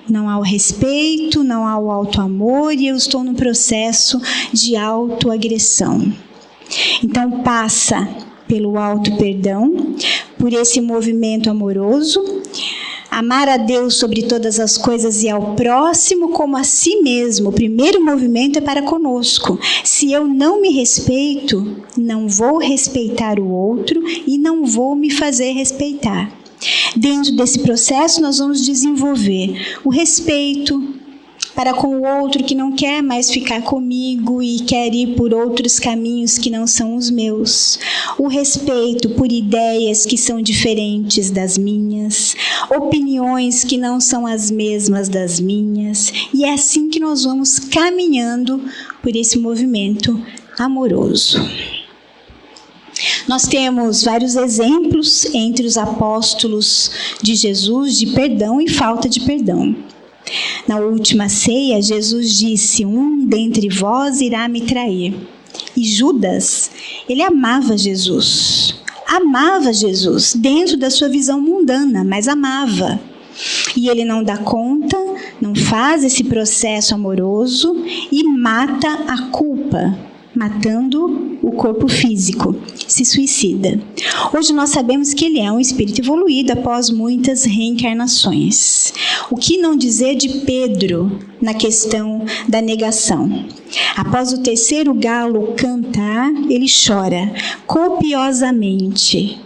não há o respeito, não há o auto-amor e eu estou num processo de autoagressão. Então, passa pelo auto-perdão, por esse movimento amoroso, Amar a Deus sobre todas as coisas e ao próximo como a si mesmo. O primeiro movimento é para conosco. Se eu não me respeito, não vou respeitar o outro e não vou me fazer respeitar. Dentro desse processo, nós vamos desenvolver o respeito para com o outro que não quer mais ficar comigo e quer ir por outros caminhos que não são os meus. O respeito por ideias que são diferentes das minhas, opiniões que não são as mesmas das minhas. E é assim que nós vamos caminhando por esse movimento amoroso. Nós temos vários exemplos entre os apóstolos de Jesus de perdão e falta de perdão. Na última ceia, Jesus disse: um dentre vós irá me trair. E Judas, ele amava Jesus dentro da sua visão mundana, mas amava. E ele não dá conta, não faz esse processo amoroso e mata a culpa, matando o corpo físico, se suicida. Hoje nós sabemos que ele é um espírito evoluído após muitas reencarnações. O que não dizer de Pedro na questão da negação? Após o terceiro galo cantar, ele chora copiosamente,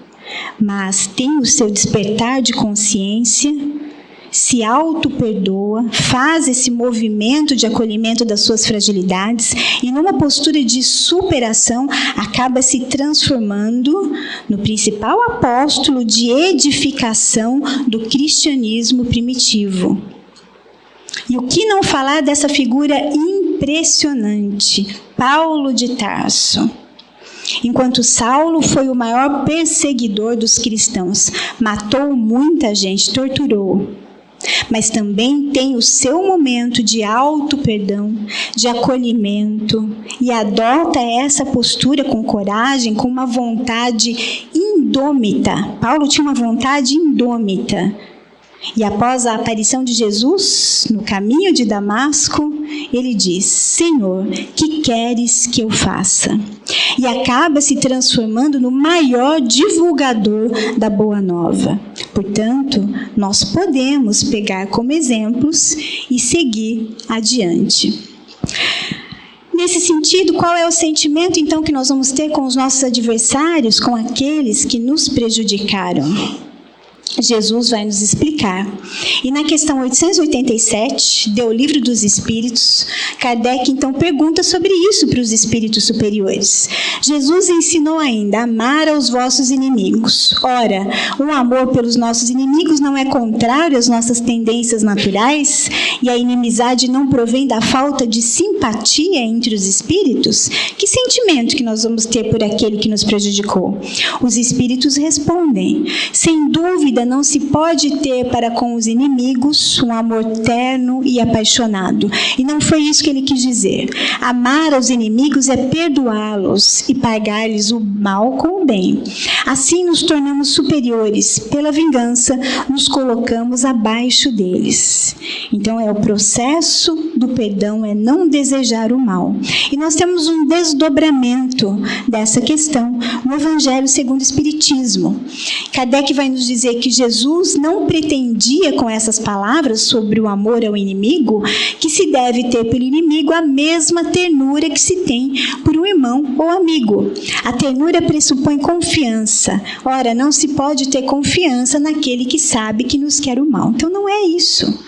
mas tem o seu despertar de consciência, se auto-perdoa, faz esse movimento de acolhimento das suas fragilidades e numa postura de superação acaba se transformando no principal apóstolo de edificação do cristianismo primitivo. E o que não falar dessa figura impressionante, Paulo de Tarso. Enquanto Saulo foi o maior perseguidor dos cristãos, matou muita gente, torturou, mas também tem o seu momento de auto-perdão, de acolhimento, e adota essa postura com coragem, com uma vontade indômita. Paulo tinha uma vontade indômita. E após a aparição de Jesus, no caminho de Damasco, ele diz: Senhor, que queres que eu faça? E acaba se transformando no maior divulgador da Boa Nova. Portanto, nós podemos pegar como exemplos e seguir adiante. Nesse sentido, qual é o sentimento, então, que nós vamos ter com os nossos adversários, com aqueles que nos prejudicaram? Jesus vai nos explicar. E na questão 887, do Livro dos Espíritos, Kardec então pergunta sobre isso para os espíritos superiores. Jesus ensinou ainda: amar aos vossos inimigos. Ora, o amor pelos nossos inimigos não é contrário às nossas tendências naturais? E a inimizade não provém da falta de simpatia entre os espíritos? Que sentimento que nós vamos ter por aquele que nos prejudicou? Os espíritos respondem: sem dúvida, não se pode ter para com os inimigos um amor terno e apaixonado. E não foi isso que ele quis dizer. Amar aos inimigos é perdoá-los e pagar-lhes o mal com o bem. Assim nos tornamos superiores. Pela vingança, nos colocamos abaixo deles. Então, é o processo do perdão, é não desejar o mal. E nós temos um desdobramento dessa questão no Evangelho segundo o Espiritismo. Kardec vai nos dizer que Jesus não pretendia com essas palavras sobre o amor ao inimigo que se deve ter pelo inimigo a mesma ternura que se tem por um irmão ou amigo. A ternura pressupõe confiança. Ora, não se pode ter confiança naquele que sabe que nos quer o mal. Então não é isso.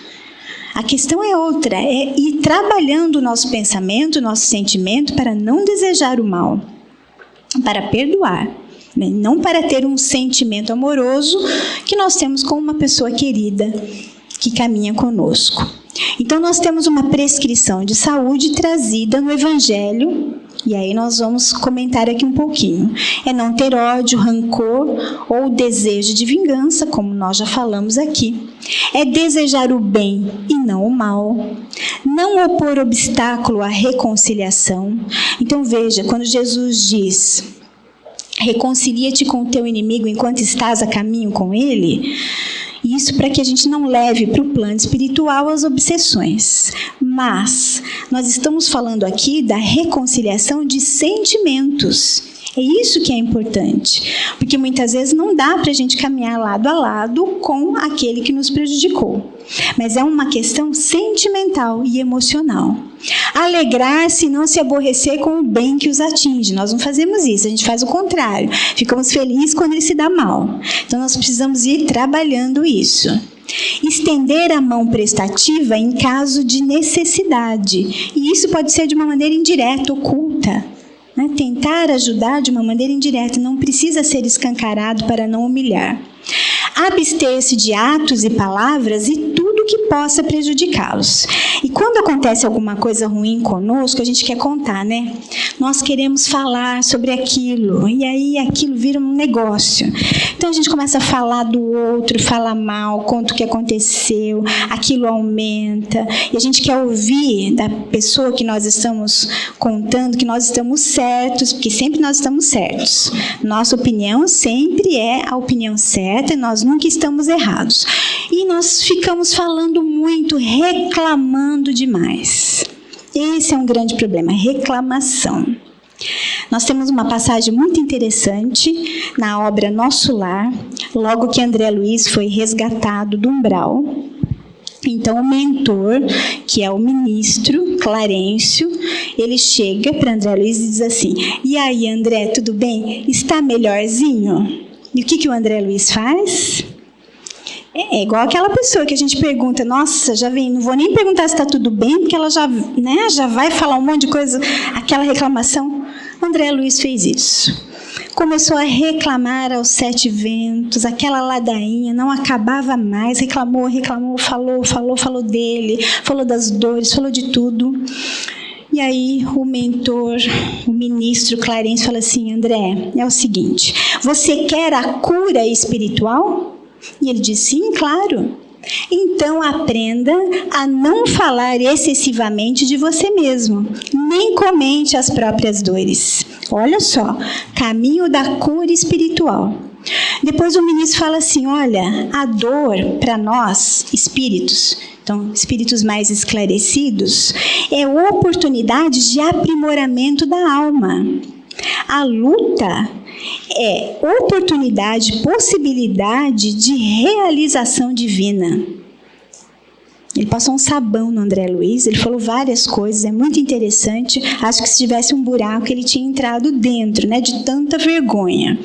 A questão é outra, é ir trabalhando o nosso pensamento, o nosso sentimento para não desejar o mal, para perdoar. Não para ter um sentimento amoroso que nós temos com uma pessoa querida que caminha conosco. Então, nós temos uma prescrição de saúde trazida no Evangelho, e aí nós vamos comentar aqui um pouquinho. É não ter ódio, rancor ou desejo de vingança, como nós já falamos aqui. É desejar o bem e não o mal. Não opor obstáculo à reconciliação. Então, veja, quando Jesus diz: reconcilia-te com o teu inimigo enquanto estás a caminho com ele. Isso para que a gente não leve para o plano espiritual as obsessões. Mas nós estamos falando aqui da reconciliação de sentimentos. É isso que é importante, porque muitas vezes não dá para a gente caminhar lado a lado com aquele que nos prejudicou. Mas é uma questão sentimental e emocional. Alegrar-se e não se aborrecer com o bem que os atinge. Nós não fazemos isso, a gente faz o contrário. Ficamos felizes quando ele se dá mal. Então nós precisamos ir trabalhando isso. Estender a mão prestativa em caso de necessidade. E isso pode ser de uma maneira indireta, oculta. Né? Tentar ajudar de uma maneira indireta, não precisa ser escancarado para não humilhar. Abster-se de atos e palavras e tudo que possa prejudicá-los. E quando acontece alguma coisa ruim conosco, a gente quer contar, né? Nós queremos falar sobre aquilo, e aí aquilo vira um negócio. Então a gente começa a falar do outro, fala mal, conta o que aconteceu, aquilo aumenta, e a gente quer ouvir da pessoa que nós estamos contando que nós estamos certos, porque sempre nós estamos certos. Nossa opinião sempre é a opinião certa, e nós nunca estamos errados. E nós ficamos falando muito, reclamando demais. Esse é um grande problema, reclamação. Nós temos uma passagem muito interessante na obra Nosso Lar, logo que André Luiz foi resgatado do umbral. Então, o mentor, que é o ministro Clarencio, ele chega para André Luiz e diz assim: e aí, André, tudo bem? Está melhorzinho? E o que o André Luiz faz? É igual aquela pessoa que a gente pergunta, nossa, já vem, não vou nem perguntar se está tudo bem, porque ela já vai falar um monte de coisa, aquela reclamação. André Luiz fez isso. Começou a reclamar aos 7 ventos, aquela ladainha, não acabava mais, reclamou, falou dele, falou das dores, falou de tudo. E aí o mentor, o ministro Clarencio fala assim: André, é o seguinte, você quer a cura espiritual? E ele diz, sim, claro. Então aprenda a não falar excessivamente de você mesmo, nem comente as próprias dores. Olha só, caminho da cura espiritual. Depois o ministro fala assim, olha, a dor para nós, espíritos, então espíritos mais esclarecidos, é oportunidade de aprimoramento da alma. A luta é oportunidade, possibilidade de realização divina. Ele passou um sabão no André Luiz, ele falou várias coisas, é muito interessante. Acho que se tivesse um buraco, ele tinha entrado dentro, né, de tanta vergonha.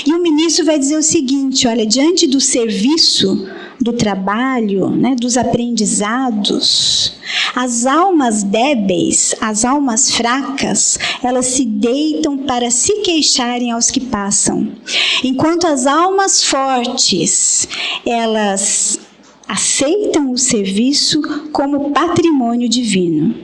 E o ministro vai dizer o seguinte, olha, diante do serviço, do trabalho, né, dos aprendizados, as almas débeis, as almas fracas, elas se deitam para se queixarem aos que passam. Enquanto as almas fortes, elas aceitam o serviço como patrimônio divino.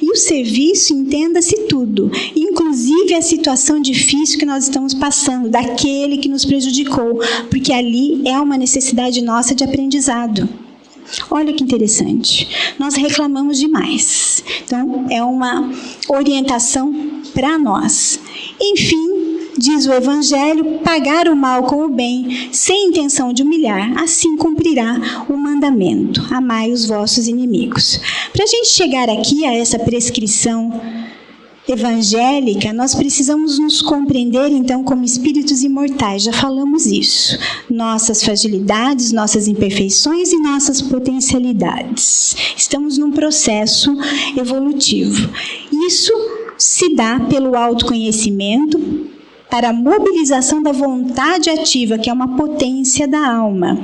E o serviço, entenda-se tudo, inclusive a situação difícil que nós estamos passando, daquele que nos prejudicou, porque ali é uma necessidade nossa de aprendizado. Olha que interessante, nós reclamamos demais, então é uma orientação para nós. Enfim, diz o Evangelho, pagar o mal com o bem, sem intenção de humilhar, assim cumprirá o mandamento, amai os vossos inimigos. Para a gente chegar aqui a essa prescrição evangélica, nós precisamos nos compreender, então, como espíritos imortais, já falamos isso. Nossas fragilidades, nossas imperfeições e nossas potencialidades. Estamos num processo evolutivo. Isso se dá pelo autoconhecimento, para a mobilização da vontade ativa, que é uma potência da alma.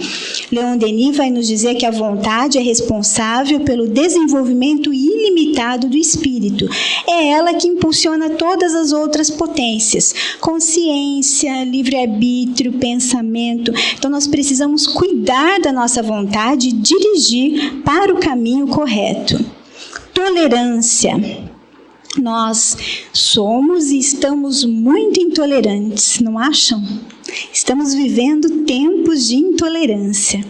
Leon Denis vai nos dizer que a vontade é responsável pelo desenvolvimento ilimitado do espírito. É ela que impulsiona todas as outras potências, consciência, livre-arbítrio, pensamento. Então nós precisamos cuidar da nossa vontade e dirigir para o caminho correto. Tolerância. Nós somos e estamos muito intolerantes, não acham? Estamos vivendo tempos de intolerância.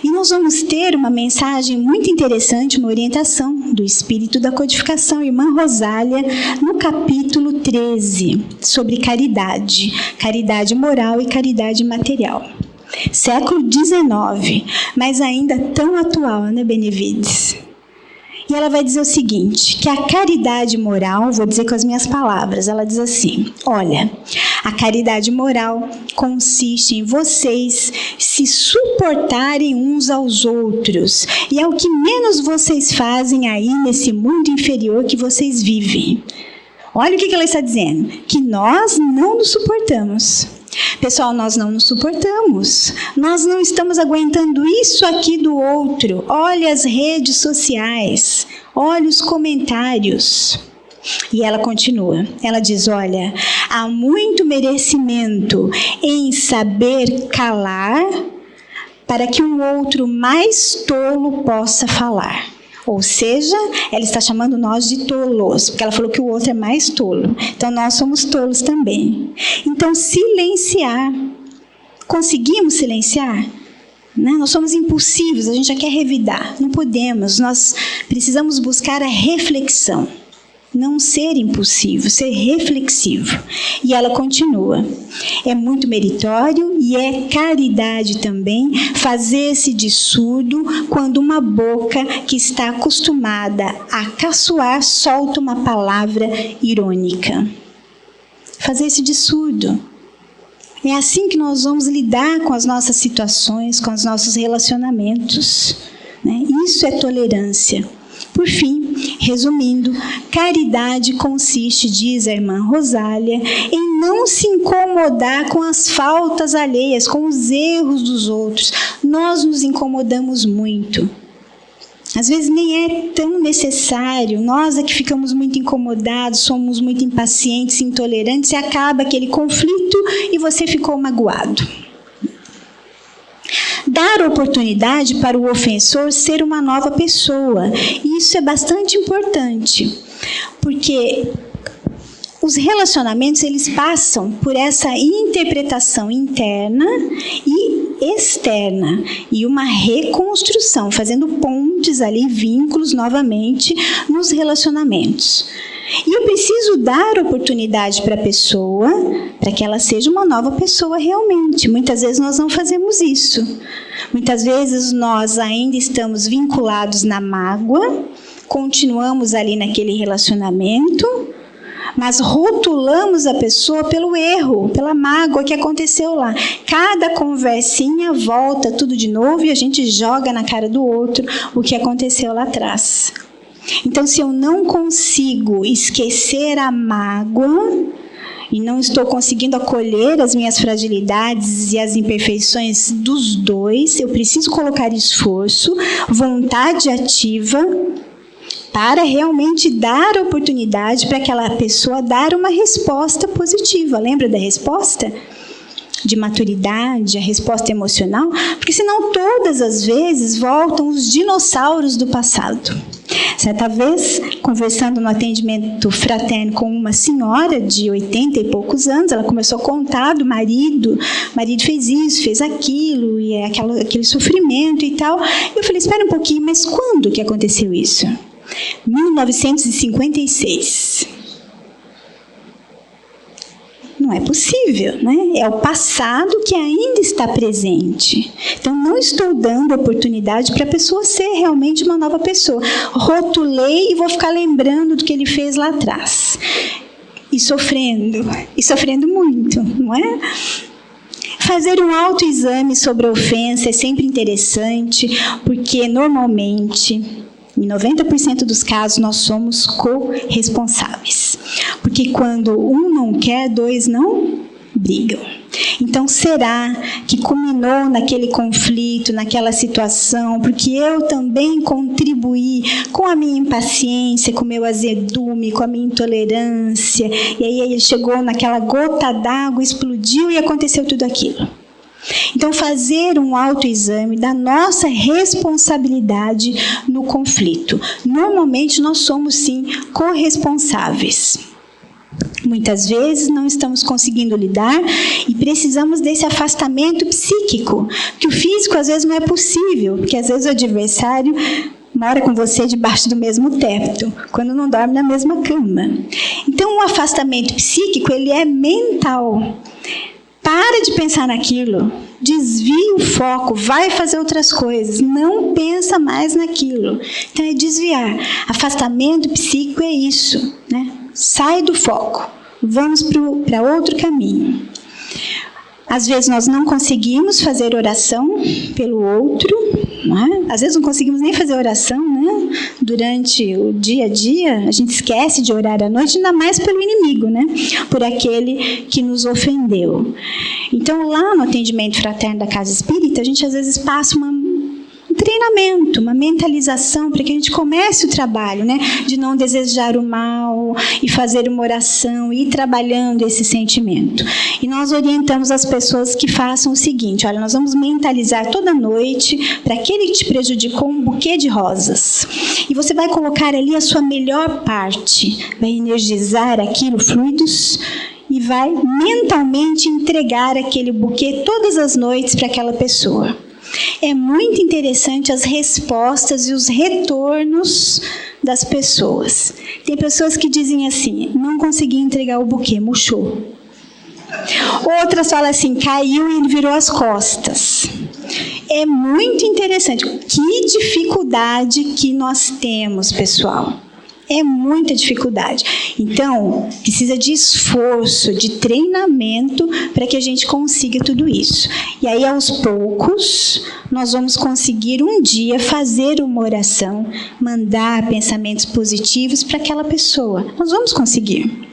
E nós vamos ter uma mensagem muito interessante, uma orientação do Espírito da Codificação, Irmã Rosália, no capítulo 13, sobre caridade, caridade moral e caridade material. Século XIX, mas ainda tão atual, né, Benevides? E ela vai dizer o seguinte, que a caridade moral, vou dizer com as minhas palavras, ela diz assim, olha, a caridade moral consiste em vocês se suportarem uns aos outros. E é o que menos vocês fazem aí nesse mundo inferior que vocês vivem. Olha o que ela está dizendo, que nós não nos suportamos. Pessoal, nós não nos suportamos. Nós não estamos aguentando isso aqui do outro. Olha as redes sociais. Olha os comentários. E ela continua. Ela diz, olha, há muito merecimento em saber calar para que um outro mais tolo possa falar. Ou seja, ela está chamando nós de tolos, porque ela falou que o outro é mais tolo. Então, nós somos tolos também. Então, silenciar. Conseguimos silenciar? Né? Nós somos impulsivos, a gente já quer revidar. Não podemos, nós precisamos buscar a reflexão. Não ser impulsivo, ser reflexivo. E ela continua. É muito meritório e é caridade também fazer-se de surdo quando uma boca que está acostumada a caçoar solta uma palavra irônica. Fazer-se de surdo. É assim que nós vamos lidar com as nossas situações, com os nossos relacionamentos. Né? Isso é tolerância. Por fim, resumindo, caridade consiste, diz a irmã Rosália, em não se incomodar com as faltas alheias, com os erros dos outros. Nós nos incomodamos muito. Às vezes nem é tão necessário, nós é que ficamos muito incomodados, somos muito impacientes, intolerantes, e acaba aquele conflito e você ficou magoado. Dar oportunidade para o ofensor ser uma nova pessoa. Isso é bastante importante, porque os relacionamentos eles passam por essa interpretação interna e externa e uma reconstrução, fazendo pontes ali, vínculos novamente nos relacionamentos. E eu preciso dar oportunidade para a pessoa, para que ela seja uma nova pessoa realmente. Muitas vezes nós não fazemos isso. Muitas vezes nós ainda estamos vinculados na mágoa, continuamos ali naquele relacionamento, mas rotulamos a pessoa pelo erro, pela mágoa que aconteceu lá. Cada conversinha volta tudo de novo e a gente joga na cara do outro o que aconteceu lá atrás. Então, se eu não consigo esquecer a mágoa e não estou conseguindo acolher as minhas fragilidades e as imperfeições dos dois, eu preciso colocar esforço, vontade ativa, para realmente dar oportunidade para aquela pessoa dar uma resposta positiva. Lembra da resposta? De maturidade, a resposta emocional? Porque senão todas as vezes voltam os dinossauros do passado. Certa vez, conversando no atendimento fraterno com uma senhora de 80 e poucos anos, ela começou a contar do marido. O marido fez isso, fez aquilo, e é aquele sofrimento e tal. E eu falei, espera um pouquinho, mas quando que aconteceu isso? 1956. Não é possível, né? É o passado que ainda está presente. Então, não estou dando oportunidade para a pessoa ser realmente uma nova pessoa. Rotulei e vou ficar lembrando do que ele fez lá atrás. E sofrendo muito, não é? Fazer um autoexame sobre a ofensa é sempre interessante, porque normalmente, em 90% dos casos, nós somos corresponsáveis. Porque quando um não quer, dois não brigam. Então, será que culminou naquele conflito, naquela situação, porque eu também contribuí com a minha impaciência, com o meu azedume, com a minha intolerância, e aí ele chegou naquela gota d'água, explodiu e aconteceu tudo aquilo. Então, fazer um autoexame da nossa responsabilidade no conflito. Normalmente, nós somos, sim, corresponsáveis. Muitas vezes não estamos conseguindo lidar e precisamos desse afastamento psíquico, que o físico às vezes não é possível, porque às vezes o adversário mora com você debaixo do mesmo teto, quando não dorme na mesma cama. Então, o afastamento psíquico ele é mental. Para para de pensar naquilo, desvia o foco, vai fazer outras coisas, não pensa mais naquilo. Então é desviar. Afastamento psíquico é isso, né? Sai do foco, vamos para outro caminho. Às vezes nós não conseguimos fazer oração pelo outro, né? Às vezes não conseguimos nem fazer oração, né? Durante o dia a dia, a gente esquece de orar à noite, ainda mais pelo inimigo, né? Por aquele que nos ofendeu. Então, lá no atendimento fraterno da Casa Espírita, a gente às vezes passa um treinamento, uma mentalização para que a gente comece o trabalho, né? De não desejar o mal e fazer uma oração e ir trabalhando esse sentimento. E nós orientamos as pessoas que façam o seguinte: olha, nós vamos mentalizar toda noite para aquele que te prejudicou um buquê de rosas. E você vai colocar ali a sua melhor parte, vai energizar aquilo, fluidos, e vai mentalmente entregar aquele buquê todas as noites para aquela pessoa. É muito interessante as respostas e os retornos das pessoas. Tem pessoas que dizem assim: não consegui entregar o buquê, murchou. Outras falam assim: caiu e ele virou as costas. É muito interessante. Que dificuldade que nós temos, pessoal. É muita dificuldade. Então, precisa de esforço, de treinamento para que a gente consiga tudo isso. E aí, aos poucos, nós vamos conseguir um dia fazer uma oração, mandar pensamentos positivos para aquela pessoa. Nós vamos conseguir.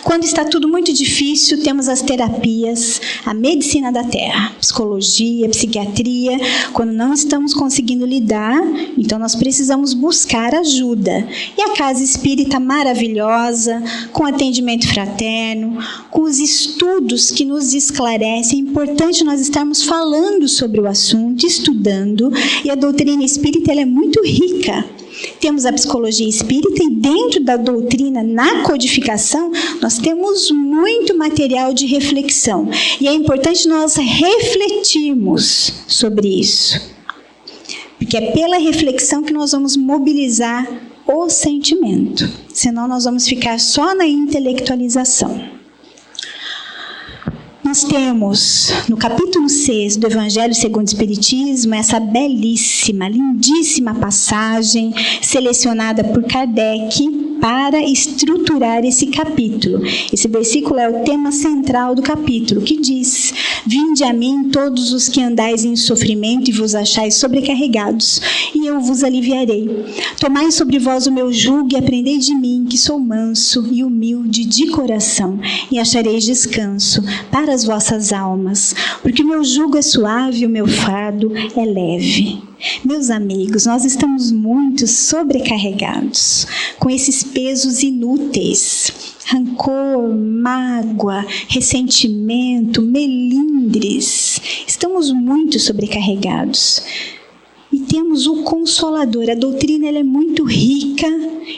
Quando está tudo muito difícil, temos as terapias, a medicina da terra, psicologia, psiquiatria. Quando não estamos conseguindo lidar, então nós precisamos buscar ajuda. E a Casa Espírita maravilhosa, com atendimento fraterno, com os estudos que nos esclarecem. É importante nós estarmos falando sobre o assunto, estudando. E a doutrina espírita ela é muito rica. Temos a psicologia espírita e dentro da doutrina, na codificação, nós temos muito material de reflexão. E é importante nós refletirmos sobre isso. Porque é pela reflexão que nós vamos mobilizar o sentimento. Senão nós vamos ficar só na intelectualização. Nós temos, no capítulo 6 do Evangelho segundo o Espiritismo, essa belíssima, lindíssima passagem selecionada por Kardec para estruturar esse capítulo. Esse versículo é o tema central do capítulo, que diz: vinde a mim todos os que andais em sofrimento e vos achais sobrecarregados, e eu vos aliviarei. Tomai sobre vós o meu jugo e aprendei de mim, que sou manso e humilde de coração, e achareis descanso para as vossas almas, porque o meu jugo é suave e o meu fardo é leve. Meus amigos, nós estamos muito sobrecarregados com esses pesos inúteis. Rancor, mágoa, ressentimento, melindres. Estamos muito sobrecarregados. E temos o Consolador. A doutrina ela é muito rica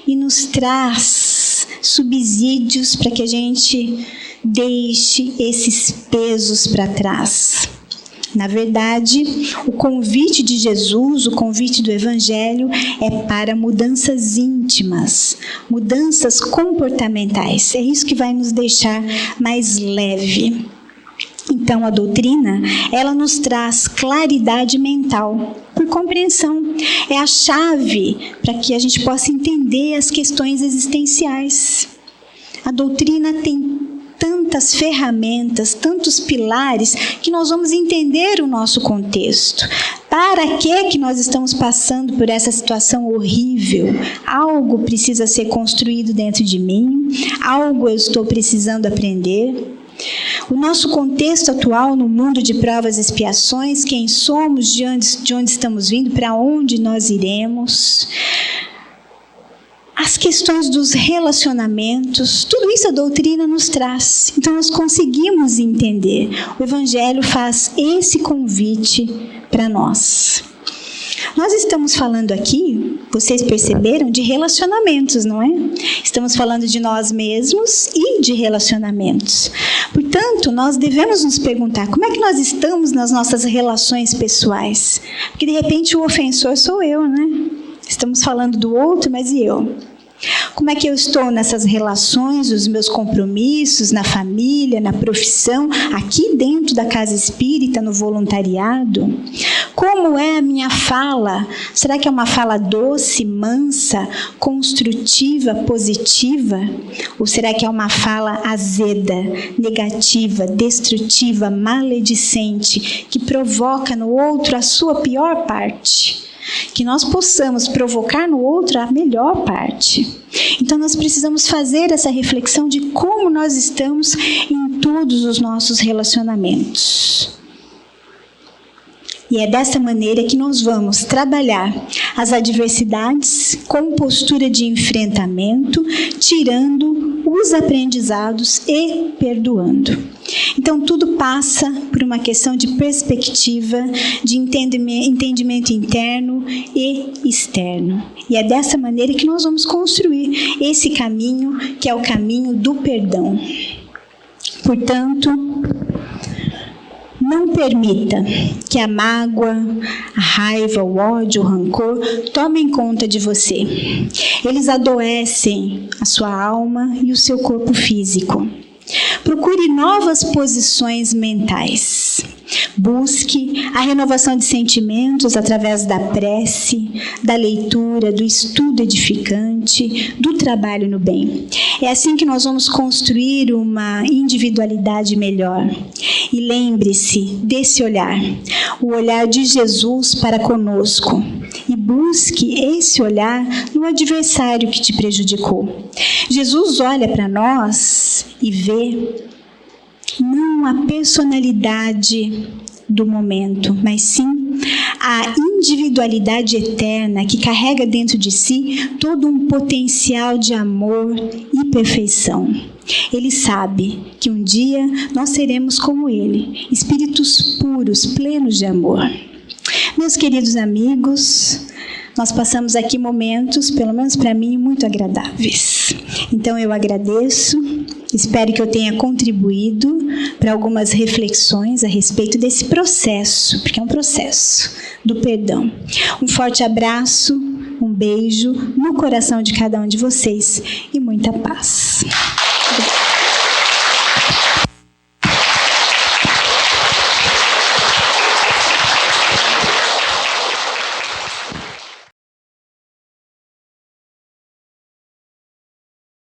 e nos traz subsídios para que a gente deixe esses pesos para trás. Na verdade, o convite de Jesus, o convite do Evangelho é para mudanças íntimas, mudanças comportamentais. É isso que vai nos deixar mais leve. Então, a doutrina, ela nos traz claridade mental, por compreensão. É a chave para que a gente possa entender as questões existenciais. A doutrina tem tantas ferramentas, tantos pilares, que nós vamos entender o nosso contexto. Para que nós estamos passando por essa situação horrível? Algo precisa ser construído dentro de mim, algo eu estou precisando aprender. O nosso contexto atual no mundo de provas e expiações, quem somos, de onde estamos vindo, para onde nós iremos. As questões dos relacionamentos, tudo isso a doutrina nos traz. Então nós conseguimos entender. O Evangelho faz esse convite para nós. Nós estamos falando aqui, vocês perceberam, de relacionamentos, não é? Estamos falando de nós mesmos e de relacionamentos. Portanto, nós devemos nos perguntar como é que nós estamos nas nossas relações pessoais. Porque de repente o ofensor sou eu, né? Estamos falando do outro, mas e eu? Como é que eu estou nessas relações, os meus compromissos, na família, na profissão, aqui dentro da casa espírita, no voluntariado? Como é a minha fala? Será que é uma fala doce, mansa, construtiva, positiva? Ou será que é uma fala azeda, negativa, destrutiva, maledicente, que provoca no outro a sua pior parte? Que nós possamos provocar no outro a melhor parte. Então nós precisamos fazer essa reflexão de como nós estamos em todos os nossos relacionamentos. E é dessa maneira que nós vamos trabalhar as adversidades com postura de enfrentamento, tirando os aprendizados e perdoando. Então, tudo passa por uma questão de perspectiva, de entendimento interno e externo. E é dessa maneira que nós vamos construir esse caminho, que é o caminho do perdão. Portanto, não permita que a mágoa, a raiva, o ódio, o rancor tomem conta de você. Eles adoecem a sua alma e o seu corpo físico. Procure novas posições mentais. Busque a renovação de sentimentos através da prece, da leitura, do estudo edificante, do trabalho no bem. É assim que nós vamos construir uma individualidade melhor. E lembre-se desse olhar, o olhar de Jesus para conosco. E busque esse olhar no adversário que te prejudicou. Jesus olha para nós e vê não a personalidade do momento, mas sim a individualidade eterna que carrega dentro de si todo um potencial de amor e perfeição. Ele sabe que um dia nós seremos como Ele, espíritos puros, plenos de amor. Meus queridos amigos, nós passamos aqui momentos, pelo menos para mim, muito agradáveis. Então eu agradeço, espero que eu tenha contribuído para algumas reflexões a respeito desse processo, porque é um processo do perdão. Um forte abraço, um beijo no coração de cada um de vocês e muita paz.